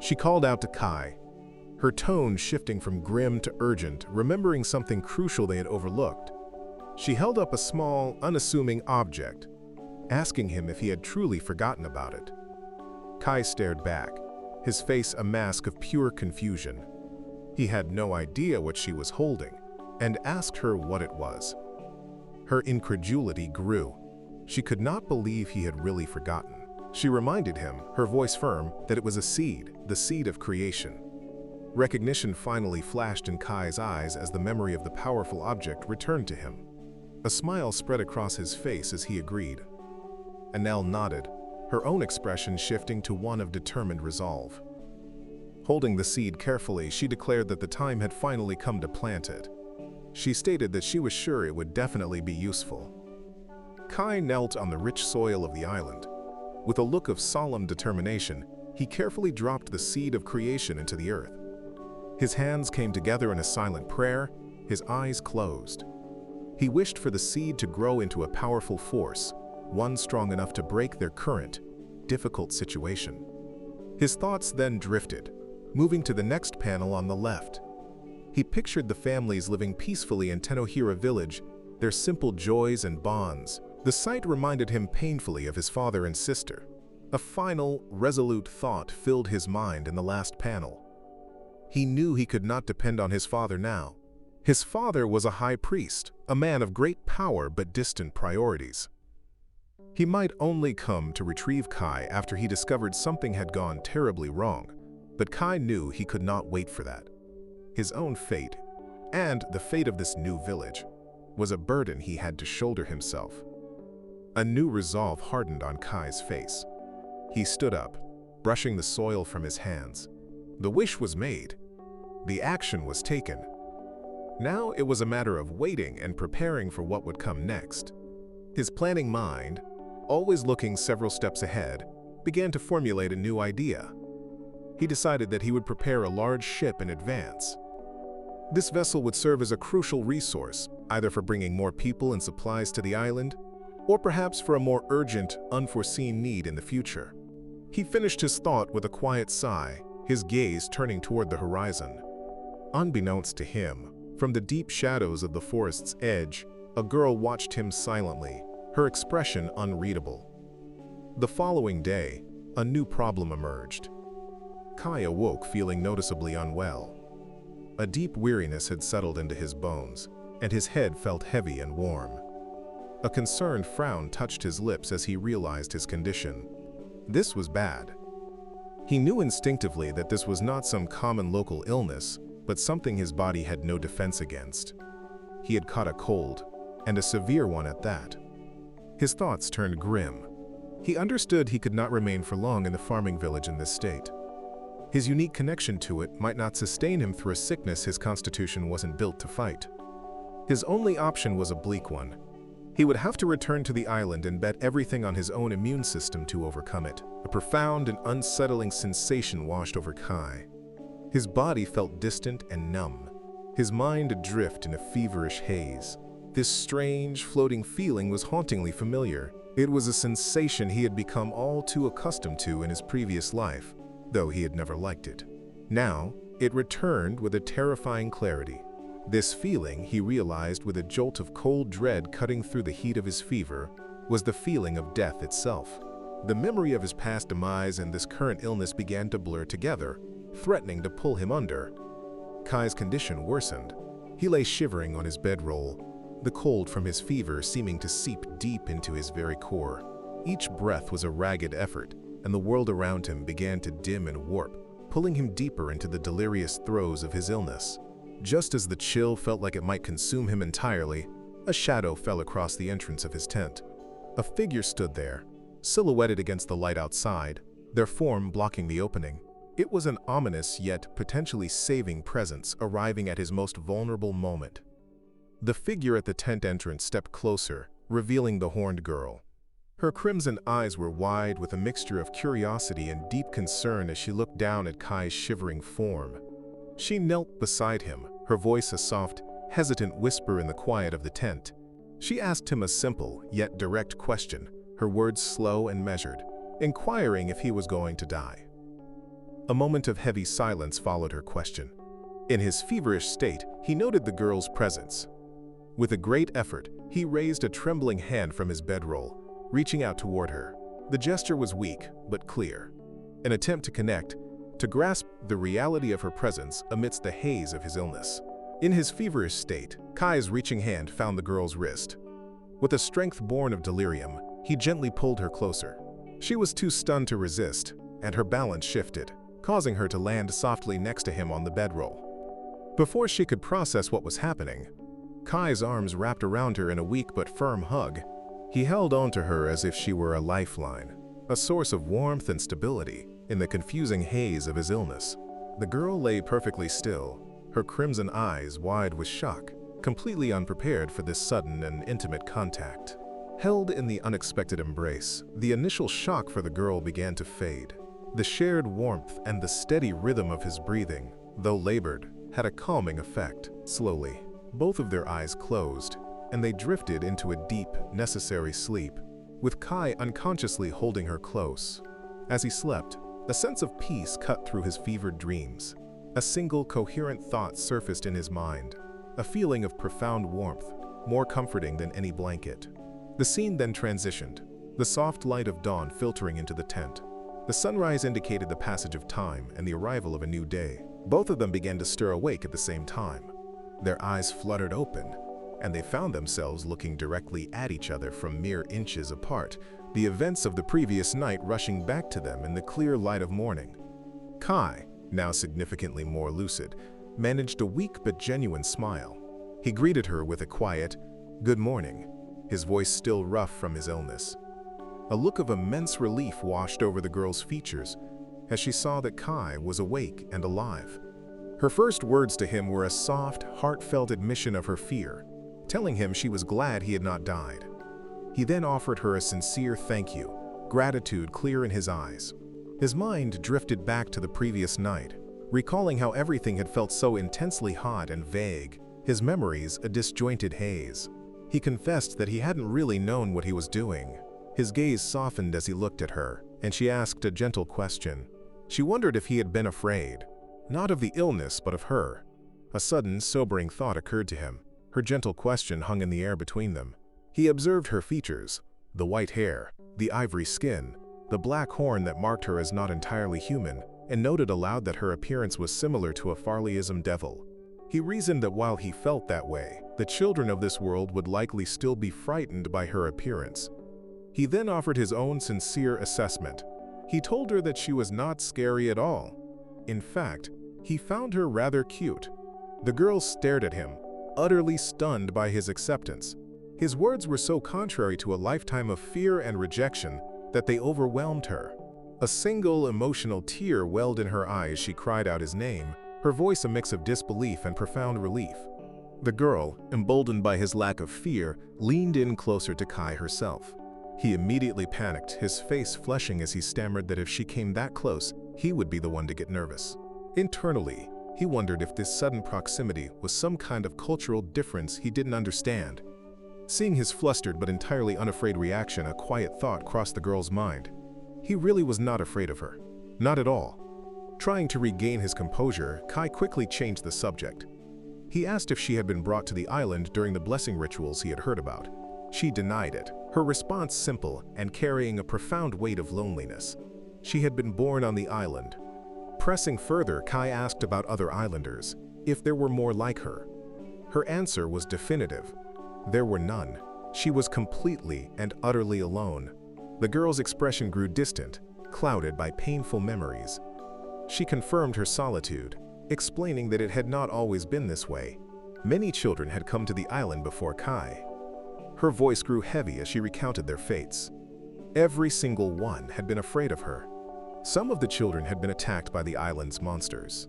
She called out to Kai, her tone shifting from grim to urgent, remembering something crucial they had overlooked. She held up a small, unassuming object, asking him if he had truly forgotten about it. Kai stared back, his face a mask of pure confusion. He had no idea what she was holding, and asked her what it was. Her incredulity grew. She could not believe he had really forgotten. She reminded him, her voice firm, that it was a seed, the seed of creation. Recognition finally flashed in Kai's eyes as the memory of the powerful object returned to him. A smile spread across his face as he agreed. Enel nodded, her own expression shifting to one of determined resolve. Holding the seed carefully, she declared that the time had finally come to plant it. She stated that she was sure it would definitely be useful. Kai knelt on the rich soil of the island. With a look of solemn determination, he carefully dropped the seed of creation into the earth. His hands came together in a silent prayer, his eyes closed. He wished for the seed to grow into a powerful force, one strong enough to break their current, difficult situation. His thoughts then drifted, moving to the next panel on the left. He pictured the families living peacefully in Tenohira village, their simple joys and bonds. The sight reminded him painfully of his father and sister. A final, resolute thought filled his mind in the last panel. He knew he could not depend on his father now. His father was a high priest, a man of great power but distant priorities. He might only come to retrieve Kai after he discovered something had gone terribly wrong, but Kai knew he could not wait for that. His own fate, and the fate of this new village, was a burden he had to shoulder himself. A new resolve hardened on Kai's face. He stood up, brushing the soil from his hands. The wish was made. The action was taken. Now it was a matter of waiting and preparing for what would come next. His planning mind, always looking several steps ahead, began to formulate a new idea. He decided that he would prepare a large ship in advance. This vessel would serve as a crucial resource, either for bringing more people and supplies to the island, or perhaps for a more urgent, unforeseen need in the future. He finished his thought with a quiet sigh, his gaze turning toward the horizon. Unbeknownst to him, from the deep shadows of the forest's edge, a girl watched him silently, her expression unreadable. The following day, a new problem emerged. Kai awoke feeling noticeably unwell. A deep weariness had settled into his bones, and his head felt heavy and warm. A concerned frown touched his lips as he realized his condition. This was bad. He knew instinctively that this was not some common local illness, but something his body had no defense against. He had caught a cold, and a severe one at that. His thoughts turned grim. He understood he could not remain for long in the farming village in this state. His unique connection to it might not sustain him through a sickness his constitution wasn't built to fight. His only option was a bleak one. He would have to return to the island and bet everything on his own immune system to overcome it. A profound and unsettling sensation washed over Kai. His body felt distant and numb, his mind adrift in a feverish haze. This strange, floating feeling was hauntingly familiar. It was a sensation he had become all too accustomed to in his previous life, though he had never liked it. Now, it returned with a terrifying clarity. This feeling, he realized with a jolt of cold dread cutting through the heat of his fever, was the feeling of death itself. The memory of his past demise and this current illness began to blur together, threatening to pull him under. Kai's condition worsened. He lay shivering on his bedroll, the cold from his fever seeming to seep deep into his very core. Each breath was a ragged effort, and the world around him began to dim and warp, pulling him deeper into the delirious throes of his illness. Just as the chill felt like it might consume him entirely, a shadow fell across the entrance of his tent. A figure stood there, silhouetted against the light outside, their form blocking the opening. It was an ominous yet potentially saving presence arriving at his most vulnerable moment. The figure at the tent entrance stepped closer, revealing the horned girl. Her crimson eyes were wide with a mixture of curiosity and deep concern as she looked down at Kai's shivering form. She knelt beside him, her voice a soft, hesitant whisper in the quiet of the tent. She asked him a simple, yet direct question, her words slow and measured, inquiring if he was going to die. A moment of heavy silence followed her question. In his feverish state, he noted the girl's presence. With a great effort, he raised a trembling hand from his bedroll, reaching out toward her. The gesture was weak, but clear. An attempt to connect, to grasp the reality of her presence amidst the haze of his illness. In his feverish state, Kai's reaching hand found the girl's wrist. With a strength born of delirium, he gently pulled her closer. She was too stunned to resist, and her balance shifted, causing her to land softly next to him on the bedroll. Before she could process what was happening, Kai's arms wrapped around her in a weak but firm hug. He held onto her as if she were a lifeline, a source of warmth and stability in the confusing haze of his illness. The girl lay perfectly still, her crimson eyes wide with shock, completely unprepared for this sudden and intimate contact. Held in the unexpected embrace, the initial shock for the girl began to fade. The shared warmth and the steady rhythm of his breathing, though labored, had a calming effect. Slowly, both of their eyes closed, and they drifted into a deep, necessary sleep, with Kai unconsciously holding her close. As he slept, a sense of peace cut through his fevered dreams. A single coherent thought surfaced in his mind, a feeling of profound warmth, more comforting than any blanket. The scene then transitioned, the soft light of dawn filtering into the tent. The sunrise indicated the passage of time and the arrival of a new day. Both of them began to stir awake at the same time. Their eyes fluttered open, and they found themselves looking directly at each other from mere inches apart, the events of the previous night rushing back to them in the clear light of morning. Kai, now significantly more lucid, managed a weak but genuine smile. He greeted her with a quiet, "Good morning," his voice still rough from his illness. A look of immense relief washed over the girl's features as she saw that Kai was awake and alive. Her first words to him were a soft, heartfelt admission of her fear, telling him she was glad he had not died. He then offered her a sincere thank you, gratitude clear in his eyes. His mind drifted back to the previous night, recalling how everything had felt so intensely hot and vague, his memories a disjointed haze. He confessed that he hadn't really known what he was doing. His gaze softened as he looked at her, and she asked a gentle question. She wondered if he had been afraid, not of the illness but of her. A sudden, sobering thought occurred to him. Her gentle question hung in the air between them. He observed her features, the white hair, the ivory skin, the black horn that marked her as not entirely human, and noted aloud that her appearance was similar to a Farleism devil. He reasoned that while he felt that way, the children of this world would likely still be frightened by her appearance. He then offered his own sincere assessment. He told her that she was not scary at all. In fact, he found her rather cute. The girl stared at him, utterly stunned by his acceptance. His words were so contrary to a lifetime of fear and rejection that they overwhelmed her. A single emotional tear welled in her eye as she cried out his name, her voice a mix of disbelief and profound relief. The girl, emboldened by his lack of fear, leaned in closer to Kai herself. He immediately panicked, his face flushing as he stammered that if she came that close, he would be the one to get nervous. Internally, he wondered if this sudden proximity was some kind of cultural difference he didn't understand. Seeing his flustered but entirely unafraid reaction, a quiet thought crossed the girl's mind. He really was not afraid of her. Not at all. Trying to regain his composure, Kai quickly changed the subject. He asked if she had been brought to the island during the blessing rituals he had heard about. She denied it, her response simple and carrying a profound weight of loneliness. She had been born on the island. Pressing further, Kai asked about other islanders, if there were more like her. Her answer was definitive. There were none. She was completely and utterly alone. The girl's expression grew distant, clouded by painful memories. She confirmed her solitude, explaining that it had not always been this way. Many children had come to the island before Kai. Her voice grew heavy as she recounted their fates. Every single one had been afraid of her. Some of the children had been attacked by the island's monsters.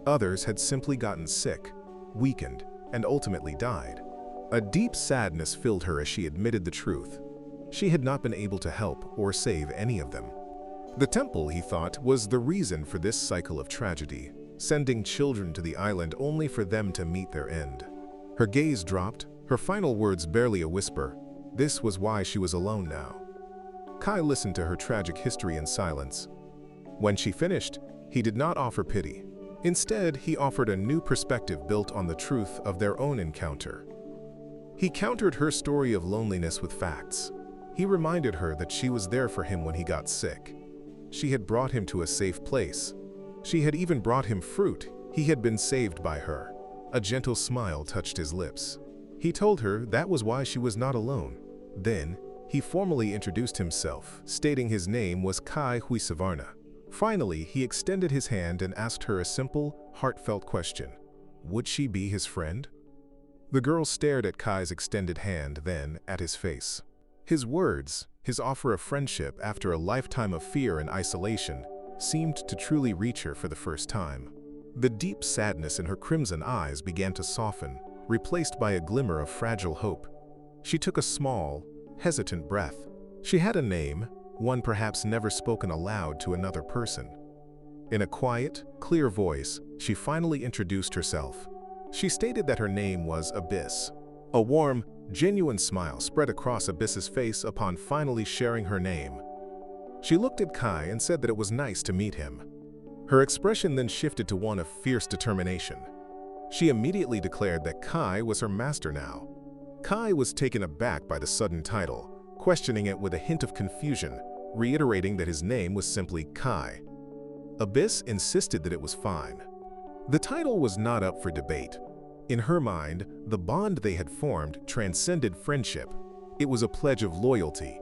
Others had simply gotten sick, weakened, and ultimately died. A deep sadness filled her as she admitted the truth. She had not been able to help or save any of them. The temple, he thought, was the reason for this cycle of tragedy, sending children to the island only for them to meet their end. Her gaze dropped, her final words barely a whisper. This was why she was alone now. Kai listened to her tragic history in silence. When she finished, he did not offer pity. Instead, he offered a new perspective built on the truth of their own encounter. He countered her story of loneliness with facts. He reminded her that she was there for him when he got sick. She had brought him to a safe place. She had even brought him fruit. He had been saved by her. A gentle smile touched his lips. He told her that was why she was not alone. Then, he formally introduced himself, stating his name was Kai Huisavarna. Finally, he extended his hand and asked her a simple, heartfelt question. Would she be his friend? The girl stared at Kai's extended hand, then at his face. His words, his offer of friendship after a lifetime of fear and isolation, seemed to truly reach her for the first time. The deep sadness in her crimson eyes began to soften, replaced by a glimmer of fragile hope. She took a small, hesitant breath. She had a name, one perhaps never spoken aloud to another person. In a quiet, clear voice, she finally introduced herself. She stated that her name was Abyss. A warm, genuine smile spread across Abyss's face upon finally sharing her name. She looked at Kai and said that it was nice to meet him. Her expression then shifted to one of fierce determination. She immediately declared that Kai was her master now. Kai was taken aback by the sudden title, questioning it with a hint of confusion, reiterating that his name was simply Kai. Abyss insisted that it was fine. The title was not up for debate. In her mind, the bond they had formed transcended friendship. It was a pledge of loyalty.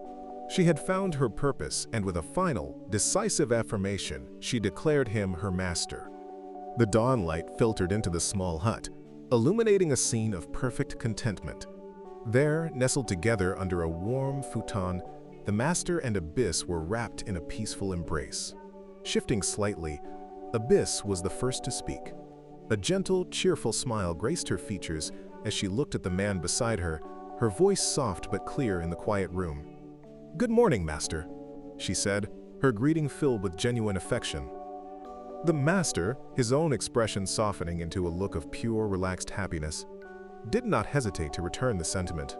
She had found her purpose, and with a final, decisive affirmation, she declared him her master. The dawnlight filtered into the small hut, illuminating a scene of perfect contentment. There, nestled together under a warm futon, the master and Abyss were wrapped in a peaceful embrace. Shifting slightly, Abyss was the first to speak. A gentle, cheerful smile graced her features as she looked at the man beside her, her voice soft but clear in the quiet room. "Good morning, master," she said, her greeting filled with genuine affection. The master, his own expression softening into a look of pure, relaxed happiness, did not hesitate to return the sentiment.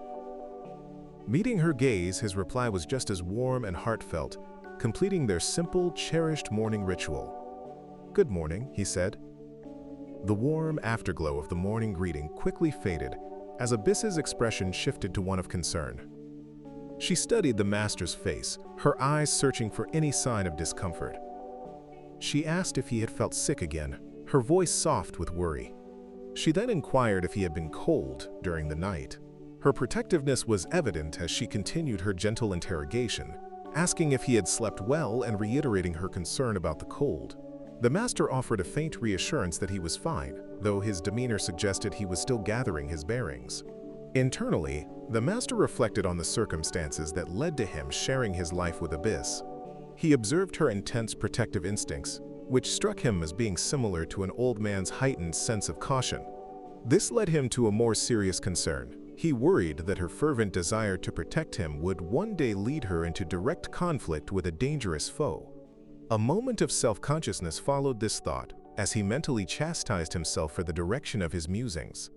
Meeting her gaze, his reply was just as warm and heartfelt, completing their simple, cherished morning ritual. "Good morning," he said. The warm afterglow of the morning greeting quickly faded as Abyss's expression shifted to one of concern. She studied the master's face, her eyes searching for any sign of discomfort. She asked if he had felt sick again, her voice soft with worry. She then inquired if he had been cold during the night. Her protectiveness was evident as she continued her gentle interrogation, asking if he had slept well and reiterating her concern about the cold. The master offered a faint reassurance that he was fine, though his demeanor suggested he was still gathering his bearings. Internally, the master reflected on the circumstances that led to him sharing his life with Abyss. He observed her intense protective instincts, which struck him as being similar to an old man's heightened sense of caution. This led him to a more serious concern. He worried that her fervent desire to protect him would one day lead her into direct conflict with a dangerous foe. A moment of self-consciousness followed this thought, as he mentally chastised himself for the direction of his musings.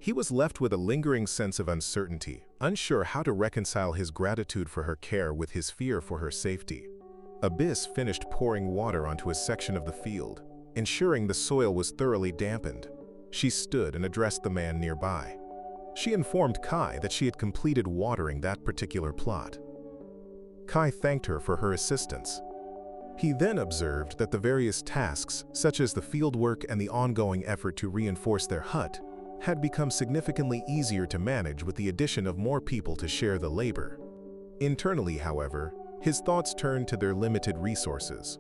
He was left with a lingering sense of uncertainty, unsure how to reconcile his gratitude for her care with his fear for her safety. Abyss finished pouring water onto a section of the field, ensuring the soil was thoroughly dampened. She stood and addressed the man nearby. She informed Kai that she had completed watering that particular plot. Kai thanked her for her assistance. He then observed that the various tasks, such as the field work and the ongoing effort to reinforce their hut, had become significantly easier to manage with the addition of more people to share the labor. Internally, however, his thoughts turned to their limited resources.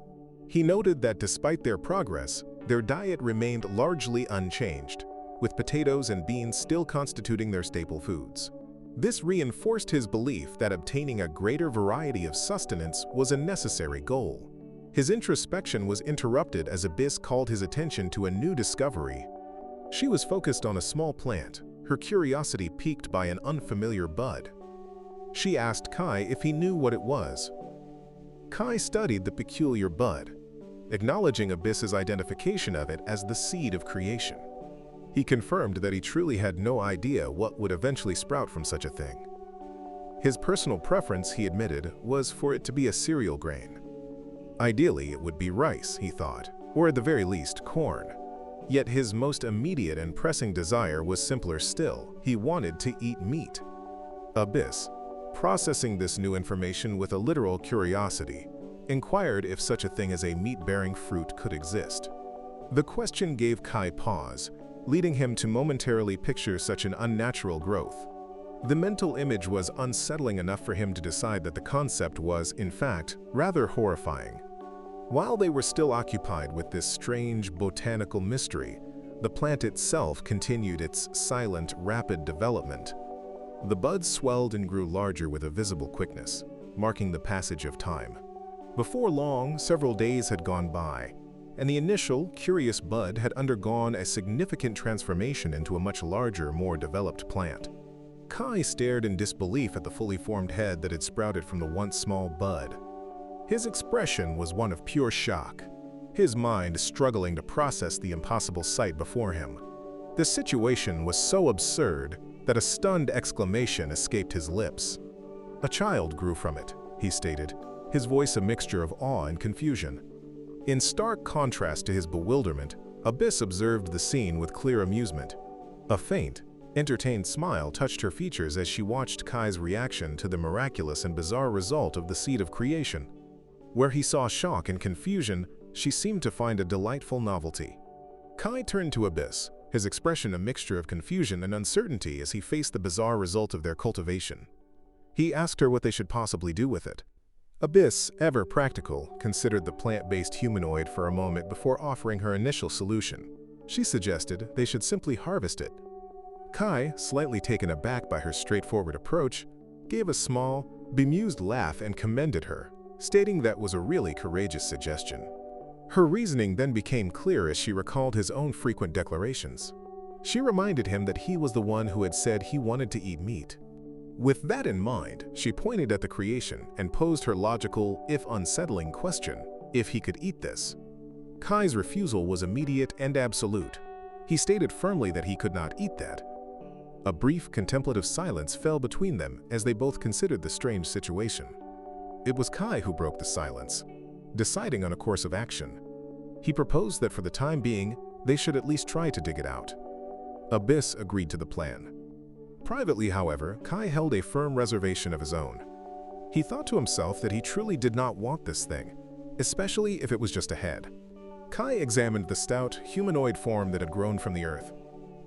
He noted that despite their progress, their diet remained largely unchanged, with potatoes and beans still constituting their staple foods. This reinforced his belief that obtaining a greater variety of sustenance was a necessary goal. His introspection was interrupted as Abyss called his attention to a new discovery. She was focused on a small plant, her curiosity piqued by an unfamiliar bud. She asked Kai if he knew what it was. Kai studied the peculiar bud, acknowledging Abyss's identification of it as the seed of creation. He confirmed that he truly had no idea what would eventually sprout from such a thing. His personal preference, he admitted, was for it to be a cereal grain. Ideally, it would be rice, he thought, or at the very least, corn. Yet his most immediate and pressing desire was simpler still. He wanted to eat meat. Abyss, processing this new information with a literal curiosity, inquired if such a thing as a meat-bearing fruit could exist. The question gave Kai pause, leading him to momentarily picture such an unnatural growth. The mental image was unsettling enough for him to decide that the concept was, in fact, rather horrifying. While they were still occupied with this strange botanical mystery, the plant itself continued its silent, rapid development. The buds swelled and grew larger with a visible quickness, marking the passage of time. Before long, several days had gone by, and the initial, curious bud had undergone a significant transformation into a much larger, more developed plant. Kai stared in disbelief at the fully formed head that had sprouted from the once small bud. His expression was one of pure shock, his mind struggling to process the impossible sight before him. The situation was so absurd that a stunned exclamation escaped his lips. "A child grew from it," he stated, his voice a mixture of awe and confusion. In stark contrast to his bewilderment, Abyss observed the scene with clear amusement. A faint, entertained smile touched her features as she watched Kai's reaction to the miraculous and bizarre result of the seed of creation. Where he saw shock and confusion, she seemed to find a delightful novelty. Kai turned to Abyss, his expression a mixture of confusion and uncertainty as he faced the bizarre result of their cultivation. He asked her what they should possibly do with it. Abyss, ever practical, considered the plant-based humanoid for a moment before offering her initial solution. She suggested they should simply harvest it. Kai, slightly taken aback by her straightforward approach, gave a small, bemused laugh and commended her, stating that was a really courageous suggestion. Her reasoning then became clear as she recalled his own frequent declarations. She reminded him that he was the one who had said he wanted to eat meat. With that in mind, she pointed at the creation and posed her logical, if unsettling, question, if he could eat this. Kai's refusal was immediate and absolute. He stated firmly that he could not eat that. A brief, contemplative silence fell between them as they both considered the strange situation. It was Kai who broke the silence, deciding on a course of action. He proposed that for the time being, they should at least try to dig it out. Abyss agreed to the plan. Privately, however, Kai held a firm reservation of his own. He thought to himself that he truly did not want this thing, especially if it was just a head. Kai examined the stout, humanoid form that had grown from the earth.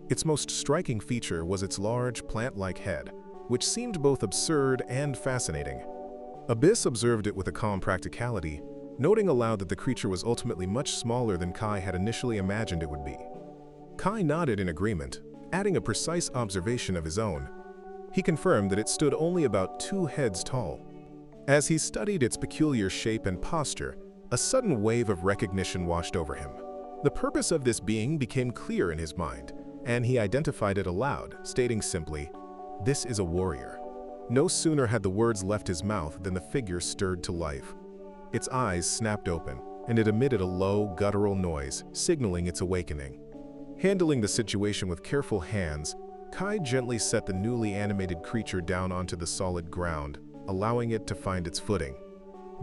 Its most striking feature was its large, plant-like head, which seemed both absurd and fascinating. Abyss observed it with a calm practicality, noting aloud that the creature was ultimately much smaller than Kai had initially imagined it would be. Kai nodded in agreement, adding a precise observation of his own. He confirmed that it stood only about 2 heads tall. As he studied its peculiar shape and posture, a sudden wave of recognition washed over him. The purpose of this being became clear in his mind, and he identified it aloud, stating simply, "This is a warrior." No sooner had the words left his mouth than the figure stirred to life. Its eyes snapped open, and it emitted a low, guttural noise, signaling its awakening. Handling the situation with careful hands, Kai gently set the newly animated creature down onto the solid ground, allowing it to find its footing.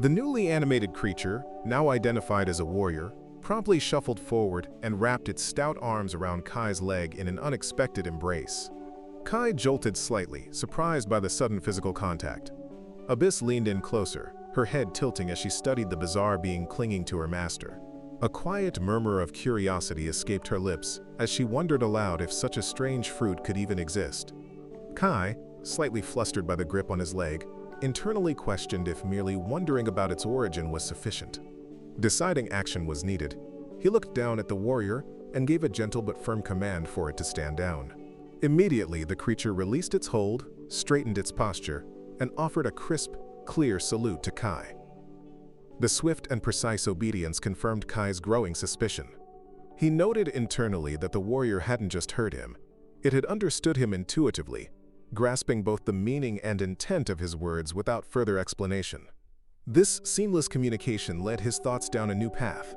The newly animated creature, now identified as a warrior, promptly shuffled forward and wrapped its stout arms around Kai's leg in an unexpected embrace. Kai jolted slightly, surprised by the sudden physical contact. Abyss leaned in closer, her head tilting as she studied the bizarre being clinging to her master. A quiet murmur of curiosity escaped her lips as she wondered aloud if such a strange fruit could even exist. Kai, slightly flustered by the grip on his leg, internally questioned if merely wondering about its origin was sufficient. Deciding action was needed, he looked down at the warrior and gave a gentle but firm command for it to stand down. Immediately, the creature released its hold, straightened its posture, and offered a crisp, clear salute to Kai. The swift and precise obedience confirmed Kai's growing suspicion. He noted internally that the warrior hadn't just heard him, it had understood him intuitively, grasping both the meaning and intent of his words without further explanation. This seamless communication led his thoughts down a new path.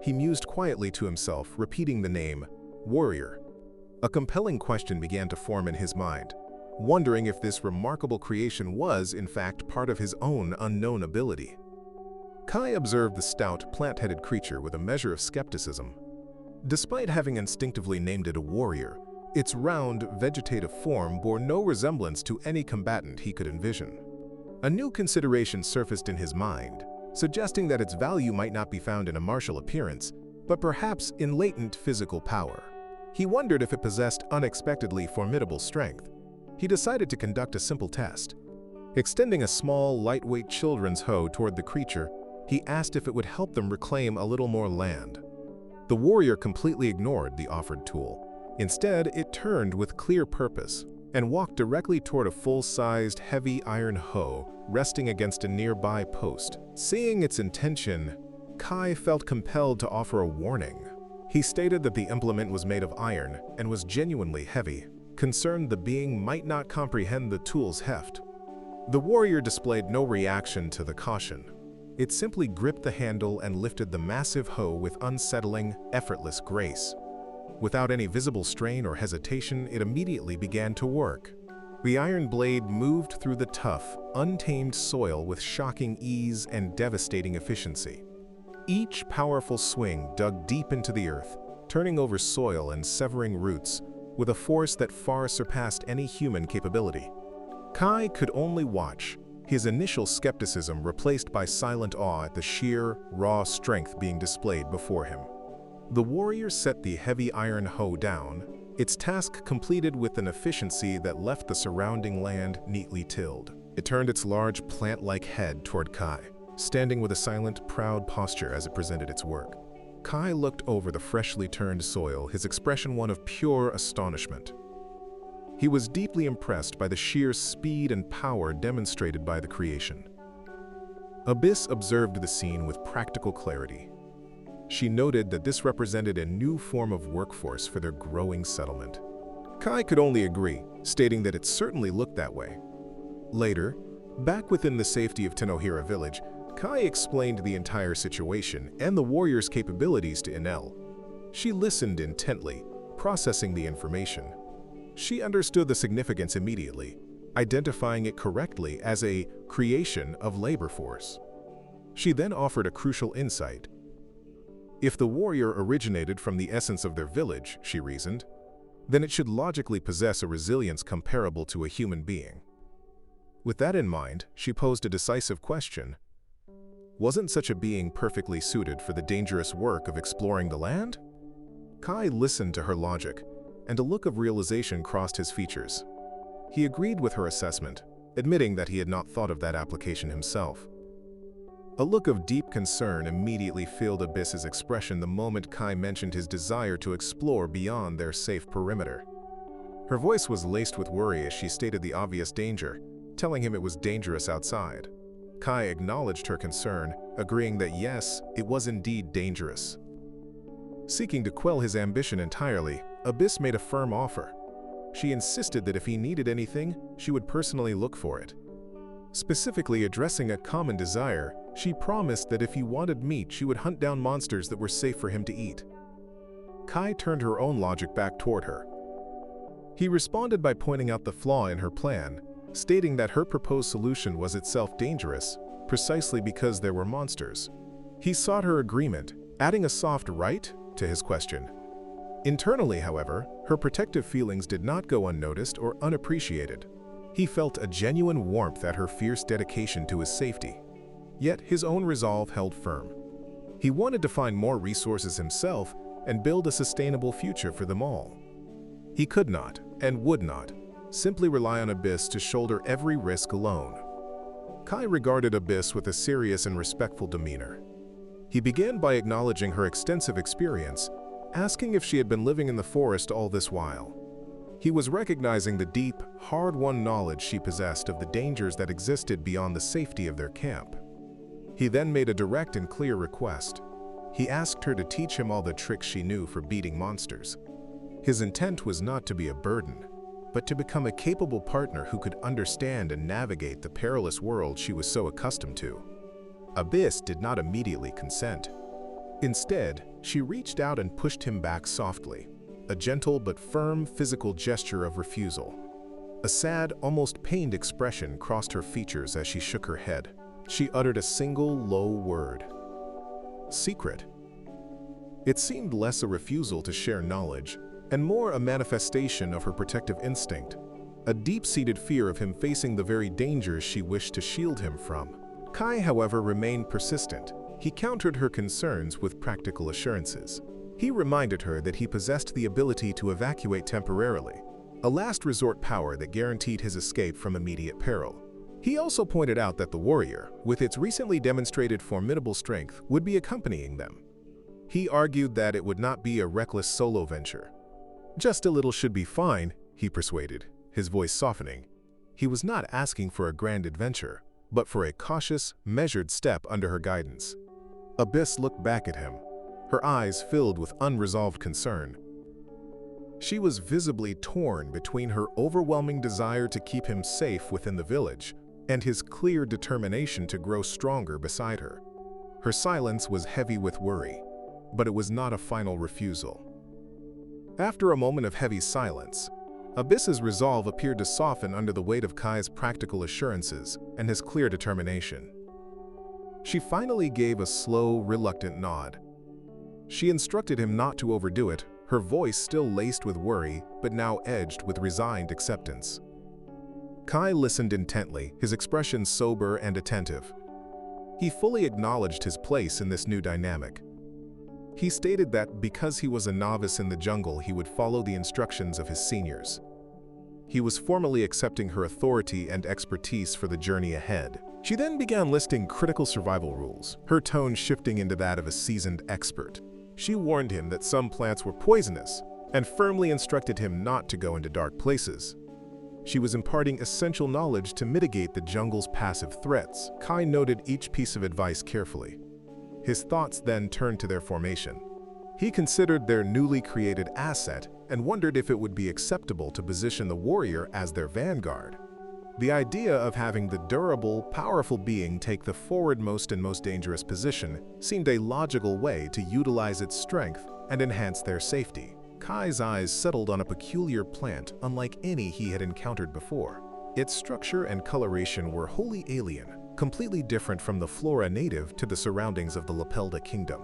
He mused quietly to himself, repeating the name, warrior. A compelling question began to form in his mind, wondering if this remarkable creation was, in fact, part of his own unknown ability. Kai observed the stout, plant-headed creature with a measure of skepticism. Despite having instinctively named it a warrior, its round, vegetative form bore no resemblance to any combatant he could envision. A new consideration surfaced in his mind, suggesting that its value might not be found in a martial appearance, but perhaps in latent physical power. He wondered if it possessed unexpectedly formidable strength. He decided to conduct a simple test. Extending a small, lightweight children's hoe toward the creature, he asked if it would help them reclaim a little more land. The warrior completely ignored the offered tool. Instead, it turned with clear purpose and walked directly toward a full-sized, heavy iron hoe resting against a nearby post. Seeing its intention, Kai felt compelled to offer a warning. He stated that the implement was made of iron and was genuinely heavy, concerned the being might not comprehend the tool's heft. The warrior displayed no reaction to the caution. It simply gripped the handle and lifted the massive hoe with unsettling, effortless grace. Without any visible strain or hesitation, it immediately began to work. The iron blade moved through the tough, untamed soil with shocking ease and devastating efficiency. Each powerful swing dug deep into the earth, turning over soil and severing roots, with a force that far surpassed any human capability. Kai could only watch, his initial skepticism replaced by silent awe at the sheer, raw strength being displayed before him. The warrior set the heavy iron hoe down, its task completed with an efficiency that left the surrounding land neatly tilled. It turned its large plant-like head toward Kai, standing with a silent, proud posture as it presented its work. Kai looked over the freshly turned soil, his expression one of pure astonishment. He was deeply impressed by the sheer speed and power demonstrated by the creation. Abyss observed the scene with practical clarity. She noted that this represented a new form of workforce for their growing settlement. Kai could only agree, stating that it certainly looked that way. Later, back within the safety of Tenohira village, Kai explained the entire situation and the warrior's capabilities to Enel. She listened intently, processing the information. She understood the significance immediately, identifying it correctly as a creation of labor force. She then offered a crucial insight. If the warrior originated from the essence of their village, she reasoned, then it should logically possess a resilience comparable to a human being. With that in mind, she posed a decisive question. Wasn't such a being perfectly suited for the dangerous work of exploring the land? Kai listened to her logic, and a look of realization crossed his features. He agreed with her assessment, admitting that he had not thought of that application himself. A look of deep concern immediately filled Abyss's expression the moment Kai mentioned his desire to explore beyond their safe perimeter. Her voice was laced with worry as she stated the obvious danger, telling him it was dangerous outside. Kai acknowledged her concern, agreeing that yes, it was indeed dangerous. Seeking to quell his ambition entirely, Abyss made a firm offer. She insisted that if he needed anything, she would personally look for it. Specifically addressing a common desire, she promised that if he wanted meat, she would hunt down monsters that were safe for him to eat. Kai turned her own logic back toward her. He responded by pointing out the flaw in her plan, stating that her proposed solution was itself dangerous, precisely because there were monsters. He sought her agreement, adding a soft "right" to his question. Internally, however, her protective feelings did not go unnoticed or unappreciated. He felt a genuine warmth at her fierce dedication to his safety. Yet his own resolve held firm. He wanted to find more resources himself and build a sustainable future for them all. He could not, and would not, simply rely on Abyss to shoulder every risk alone. Kai regarded Abyss with a serious and respectful demeanor. He began by acknowledging her extensive experience, asking if she had been living in the forest all this while. He was recognizing the deep, hard-won knowledge she possessed of the dangers that existed beyond the safety of their camp. He then made a direct and clear request. He asked her to teach him all the tricks she knew for beating monsters. His intent was not to be a burden, but to become a capable partner who could understand and navigate the perilous world she was so accustomed to. Abyss did not immediately consent. Instead, she reached out and pushed him back softly, a gentle but firm physical gesture of refusal. A sad, almost pained expression crossed her features as she shook her head. She uttered a single low word. Secret. It seemed less a refusal to share knowledge, and more a manifestation of her protective instinct, a deep-seated fear of him facing the very dangers she wished to shield him from. Kai, however, remained persistent. He countered her concerns with practical assurances. He reminded her that he possessed the ability to evacuate temporarily, a last resort power that guaranteed his escape from immediate peril. He also pointed out that the warrior, with its recently demonstrated formidable strength, would be accompanying them. He argued that it would not be a reckless solo venture. Just a little should be fine, he persuaded, his voice softening. He was not asking for a grand adventure, but for a cautious, measured step under her guidance. Abyss looked back at him, her eyes filled with unresolved concern. She was visibly torn between her overwhelming desire to keep him safe within the village and his clear determination to grow stronger beside her. Her silence was heavy with worry, but it was not a final refusal. After a moment of heavy silence, Abyss's resolve appeared to soften under the weight of Kai's practical assurances and his clear determination. She finally gave a slow, reluctant nod. She instructed him not to overdo it, her voice still laced with worry, but now edged with resigned acceptance. Kai listened intently, his expression sober and attentive. He fully acknowledged his place in this new dynamic. He stated that because he was a novice in the jungle, he would follow the instructions of his seniors. He was formally accepting her authority and expertise for the journey ahead. She then began listing critical survival rules, her tone shifting into that of a seasoned expert. She warned him that some plants were poisonous and firmly instructed him not to go into dark places. She was imparting essential knowledge to mitigate the jungle's passive threats. Kai noted each piece of advice carefully. His thoughts then turned to their formation. He considered their newly created asset and wondered if it would be acceptable to position the warrior as their vanguard. The idea of having the durable, powerful being take the forwardmost and most dangerous position seemed a logical way to utilize its strength and enhance their safety. Kai's eyes settled on a peculiar plant unlike any he had encountered before. Its structure and coloration were wholly alien, completely different from the flora native to the surroundings of the Lapelda kingdom.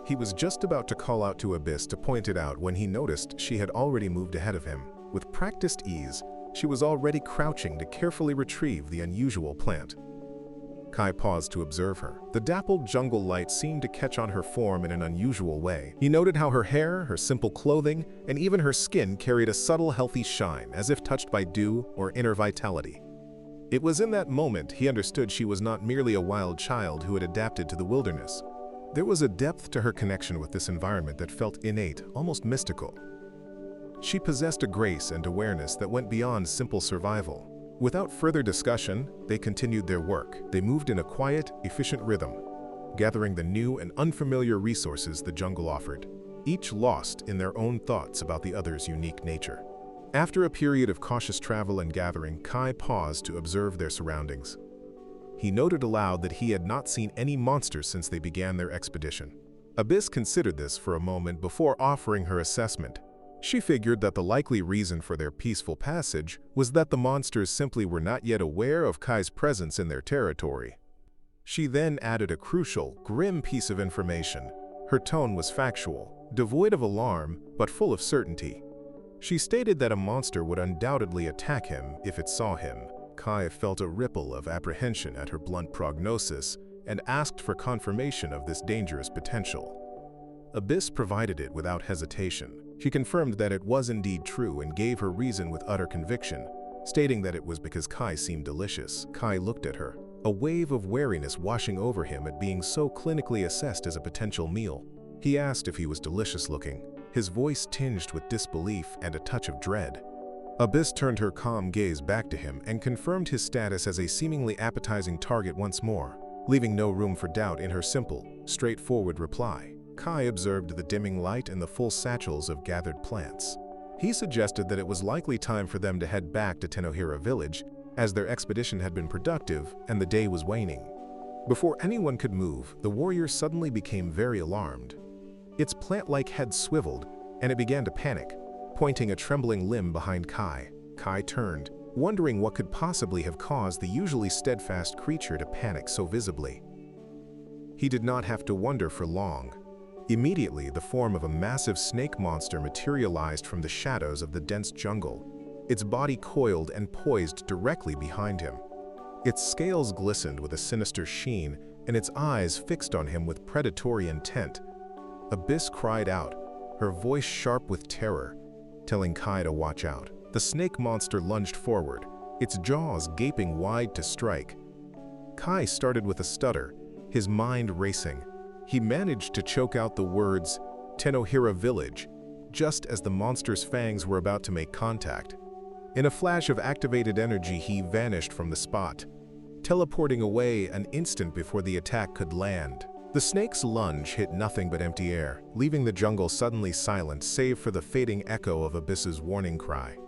He was just about to call out to Abyss to point it out when he noticed she had already moved ahead of him. With practiced ease, she was already crouching to carefully retrieve the unusual plant. Kai paused to observe her. The dappled jungle light seemed to catch on her form in an unusual way. He noted how her hair, her simple clothing, and even her skin carried a subtle, healthy shine, as if touched by dew or inner vitality. It was in that moment he understood she was not merely a wild child who had adapted to the wilderness. There was a depth to her connection with this environment that felt innate, almost mystical. She possessed a grace and awareness that went beyond simple survival. Without further discussion, they continued their work. They moved in a quiet, efficient rhythm, gathering the new and unfamiliar resources the jungle offered, each lost in their own thoughts about the other's unique nature. After a period of cautious travel and gathering, Kai paused to observe their surroundings. He noted aloud that he had not seen any monsters since they began their expedition. Abyss considered this for a moment before offering her assessment. She figured that the likely reason for their peaceful passage was that the monsters simply were not yet aware of Kai's presence in their territory. She then added a crucial, grim piece of information. Her tone was factual, devoid of alarm, but full of certainty. She stated that a monster would undoubtedly attack him if it saw him. Kai felt a ripple of apprehension at her blunt prognosis and asked for confirmation of this dangerous potential. Abyss provided it without hesitation. She confirmed that it was indeed true and gave her reason with utter conviction, stating that it was because Kai seemed delicious. Kai looked at her, a wave of wariness washing over him at being so clinically assessed as a potential meal. He asked if he was delicious looking, his voice tinged with disbelief and a touch of dread. Abyss turned her calm gaze back to him and confirmed his status as a seemingly appetizing target once more, leaving no room for doubt in her simple, straightforward reply. Kai observed the dimming light and the full satchels of gathered plants. He suggested that it was likely time for them to head back to Tenohira village, as their expedition had been productive and the day was waning. Before anyone could move, the warrior suddenly became very alarmed. Its plant-like head swiveled, and it began to panic, pointing a trembling limb behind Kai. Kai turned, wondering what could possibly have caused the usually steadfast creature to panic so visibly. He did not have to wonder for long. Immediately, the form of a massive snake monster materialized from the shadows of the dense jungle, its body coiled and poised directly behind him. Its scales glistened with a sinister sheen, and its eyes fixed on him with predatory intent. Abyss cried out, her voice sharp with terror, telling Kai to watch out. The snake monster lunged forward, its jaws gaping wide to strike. Kai started with a stutter, his mind racing. He managed to choke out the words, "Tenohira village," just as the monster's fangs were about to make contact. In a flash of activated energy, he vanished from the spot, teleporting away an instant before the attack could land. The snake's lunge hit nothing but empty air, leaving the jungle suddenly silent save for the fading echo of Abyss's warning cry.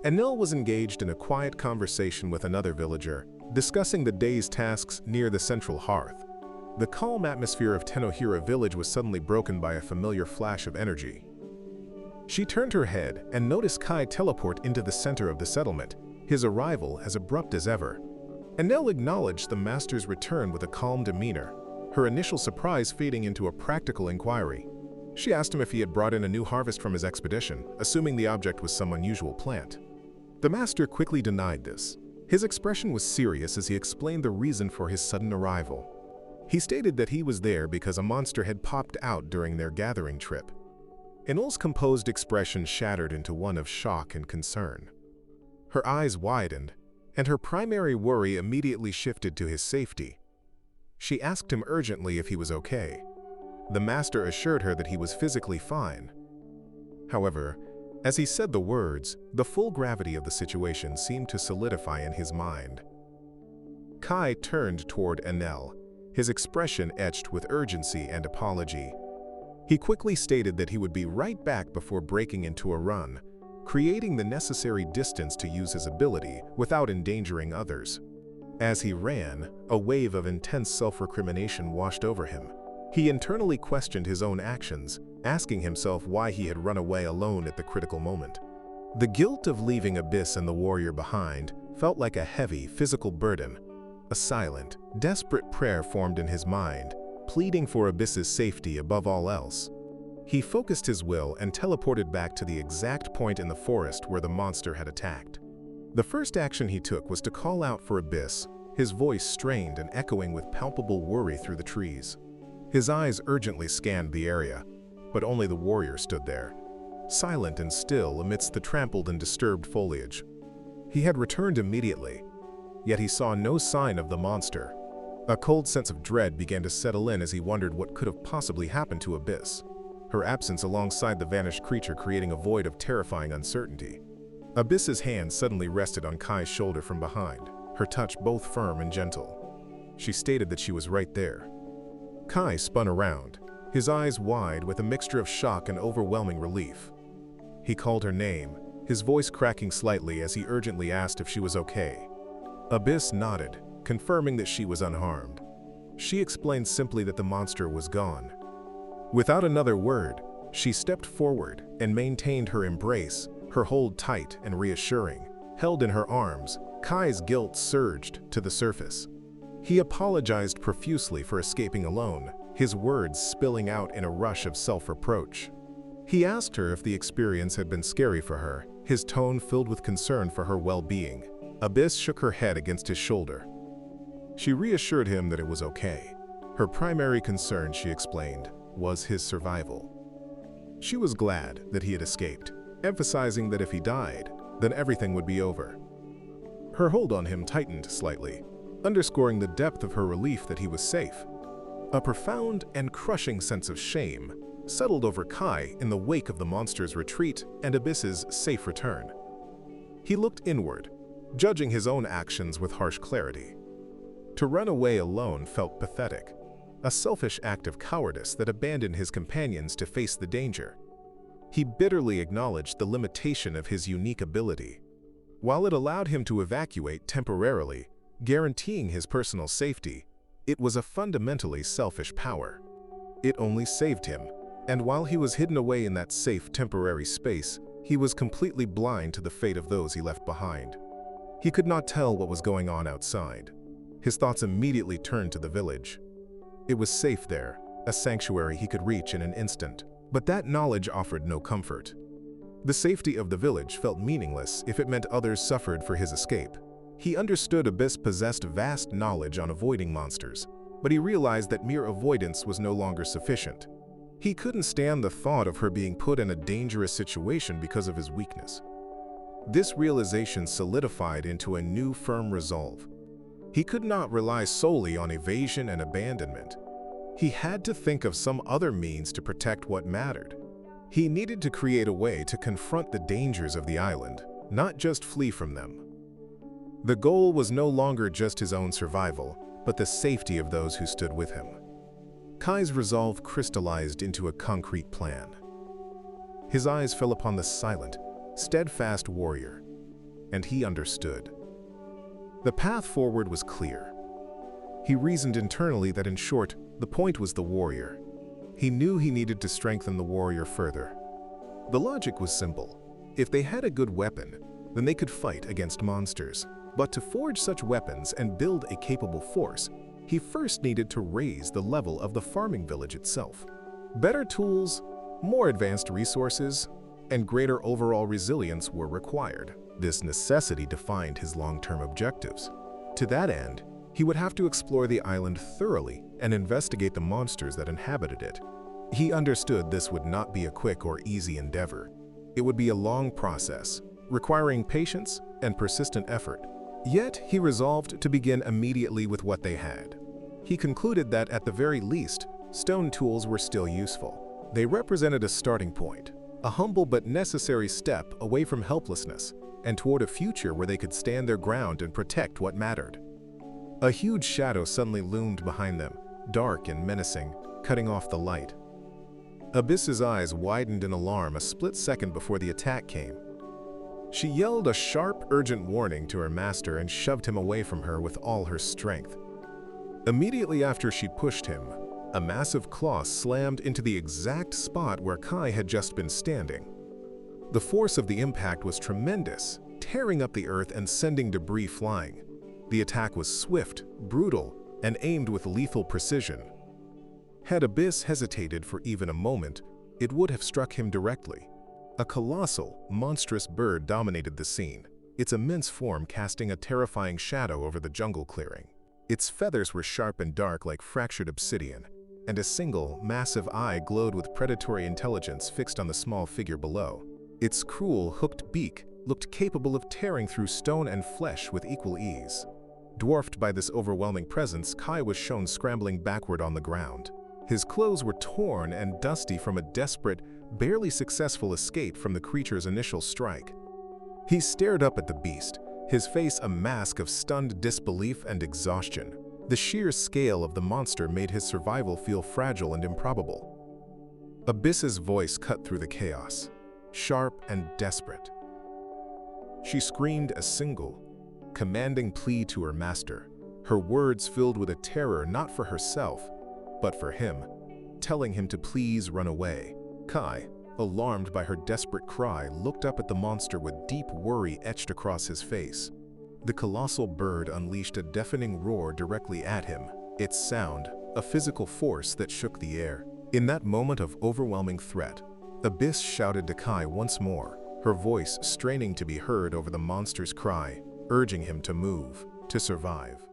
Enil was engaged in a quiet conversation with another villager, discussing the day's tasks near the central hearth. The calm atmosphere of Tenohira village was suddenly broken by a familiar flash of energy. She turned her head and noticed Kai teleport into the center of the settlement, his arrival as abrupt as ever. Enel acknowledged the master's return with a calm demeanor, her initial surprise fading into a practical inquiry. She asked him if he had brought in a new harvest from his expedition, assuming the object was some unusual plant. The master quickly denied this. His expression was serious as he explained the reason for his sudden arrival. He stated that he was there because a monster had popped out during their gathering trip. Enel's composed expression shattered into one of shock and concern. Her eyes widened, and her primary worry immediately shifted to his safety. She asked him urgently if he was okay. The master assured her that he was physically fine. However, as he said the words, the full gravity of the situation seemed to solidify in his mind. Kai turned toward Enel, his expression etched with urgency and apology. He quickly stated that he would be right back before breaking into a run, creating the necessary distance to use his ability without endangering others. As he ran, a wave of intense self-recrimination washed over him. He internally questioned his own actions, asking himself why he had run away alone at the critical moment. The guilt of leaving Abyss and the warrior behind felt like a heavy, physical burden. A silent, desperate prayer formed in his mind, pleading for Abyss's safety above all else. He focused his will and teleported back to the exact point in the forest where the monster had attacked. The first action he took was to call out for Abyss, his voice strained and echoing with palpable worry through the trees. His eyes urgently scanned the area, but only the warrior stood there, silent and still amidst the trampled and disturbed foliage. He had returned immediately, yet he saw no sign of the monster. A cold sense of dread began to settle in as he wondered what could have possibly happened to Abyss, her absence alongside the vanished creature creating a void of terrifying uncertainty. Abyss's hand suddenly rested on Kai's shoulder from behind, her touch both firm and gentle. She stated that she was right there. Kai spun around, his eyes wide with a mixture of shock and overwhelming relief. He called her name, his voice cracking slightly as he urgently asked if she was okay. Abyss nodded, confirming that she was unharmed. She explained simply that the monster was gone. Without another word, she stepped forward and maintained her embrace, her hold tight and reassuring. Held in her arms, Kai's guilt surged to the surface. He apologized profusely for escaping alone, his words spilling out in a rush of self-reproach. He asked her if the experience had been scary for her, his tone filled with concern for her well-being. Abyss shook her head against his shoulder. She reassured him that it was okay. Her primary concern, she explained, was his survival. She was glad that he had escaped, emphasizing that if he died, then everything would be over. Her hold on him tightened slightly, underscoring the depth of her relief that he was safe. A profound and crushing sense of shame settled over Kai in the wake of the monster's retreat and Abyss's safe return. He looked inward, judging his own actions with harsh clarity. To run away alone felt pathetic, a selfish act of cowardice that abandoned his companions to face the danger. He bitterly acknowledged the limitation of his unique ability. While it allowed him to evacuate temporarily, guaranteeing his personal safety, it was a fundamentally selfish power. It only saved him, and while he was hidden away in that safe temporary space, he was completely blind to the fate of those he left behind. He could not tell what was going on outside. His thoughts immediately turned to the village. It was safe there, a sanctuary he could reach in an instant, but that knowledge offered no comfort. The safety of the village felt meaningless if it meant others suffered for his escape. He understood Abyss possessed vast knowledge on avoiding monsters, but he realized that mere avoidance was no longer sufficient. He couldn't stand the thought of her being put in a dangerous situation because of his weakness. This realization solidified into a new firm resolve. He could not rely solely on evasion and abandonment. He had to think of some other means to protect what mattered. He needed to create a way to confront the dangers of the island, not just flee from them. The goal was no longer just his own survival, but the safety of those who stood with him. Kai's resolve crystallized into a concrete plan. His eyes fell upon the silent, steadfast warrior, and he understood. The path forward was clear. He reasoned internally that in short, the point was the warrior. He knew he needed to strengthen the warrior further. The logic was simple. If they had a good weapon, then they could fight against monsters. But to forge such weapons and build a capable force, he first needed to raise the level of the farming village itself. Better tools, more advanced resources, and greater overall resilience were required. This necessity defined his long-term objectives. To that end, he would have to explore the island thoroughly and investigate the monsters that inhabited it. He understood this would not be a quick or easy endeavor. It would be a long process, requiring patience and persistent effort. Yet, he resolved to begin immediately with what they had. He concluded that, at the very least, stone tools were still useful. They represented a starting point, a humble but necessary step away from helplessness and toward a future where they could stand their ground and protect what mattered. A huge shadow suddenly loomed behind them, dark and menacing, cutting off the light. Abyss's eyes widened in alarm a split second before the attack came. She yelled a sharp, urgent warning to her master and shoved him away from her with all her strength. Immediately after she pushed him, a massive claw slammed into the exact spot where Kai had just been standing. The force of the impact was tremendous, tearing up the earth and sending debris flying. The attack was swift, brutal, and aimed with lethal precision. Had Abyss hesitated for even a moment, it would have struck him directly. A colossal, monstrous bird dominated the scene, its immense form casting a terrifying shadow over the jungle clearing. Its feathers were sharp and dark like fractured obsidian, and a single, massive eye glowed with predatory intelligence fixed on the small figure below. Its cruel, hooked beak looked capable of tearing through stone and flesh with equal ease. Dwarfed by this overwhelming presence, Kai was shown scrambling backward on the ground. His clothes were torn and dusty from a desperate, barely successful escape from the creature's initial strike. He stared up at the beast, his face a mask of stunned disbelief and exhaustion. The sheer scale of the monster made his survival feel fragile and improbable. Abyss's voice cut through the chaos, sharp and desperate. She screamed a single, commanding plea to her master, her words filled with a terror not for herself, but for him, telling him to please run away. Kai, alarmed by her desperate cry, looked up at the monster with deep worry etched across his face. The colossal bird unleashed a deafening roar directly at him, its sound a physical force that shook the air. In that moment of overwhelming threat, Abyss shouted to Kai once more, her voice straining to be heard over the monster's cry, urging him to move, to survive.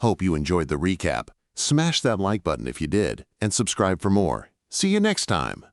Hope you enjoyed the recap. Smash that like button if you did, and subscribe for more. See you next time.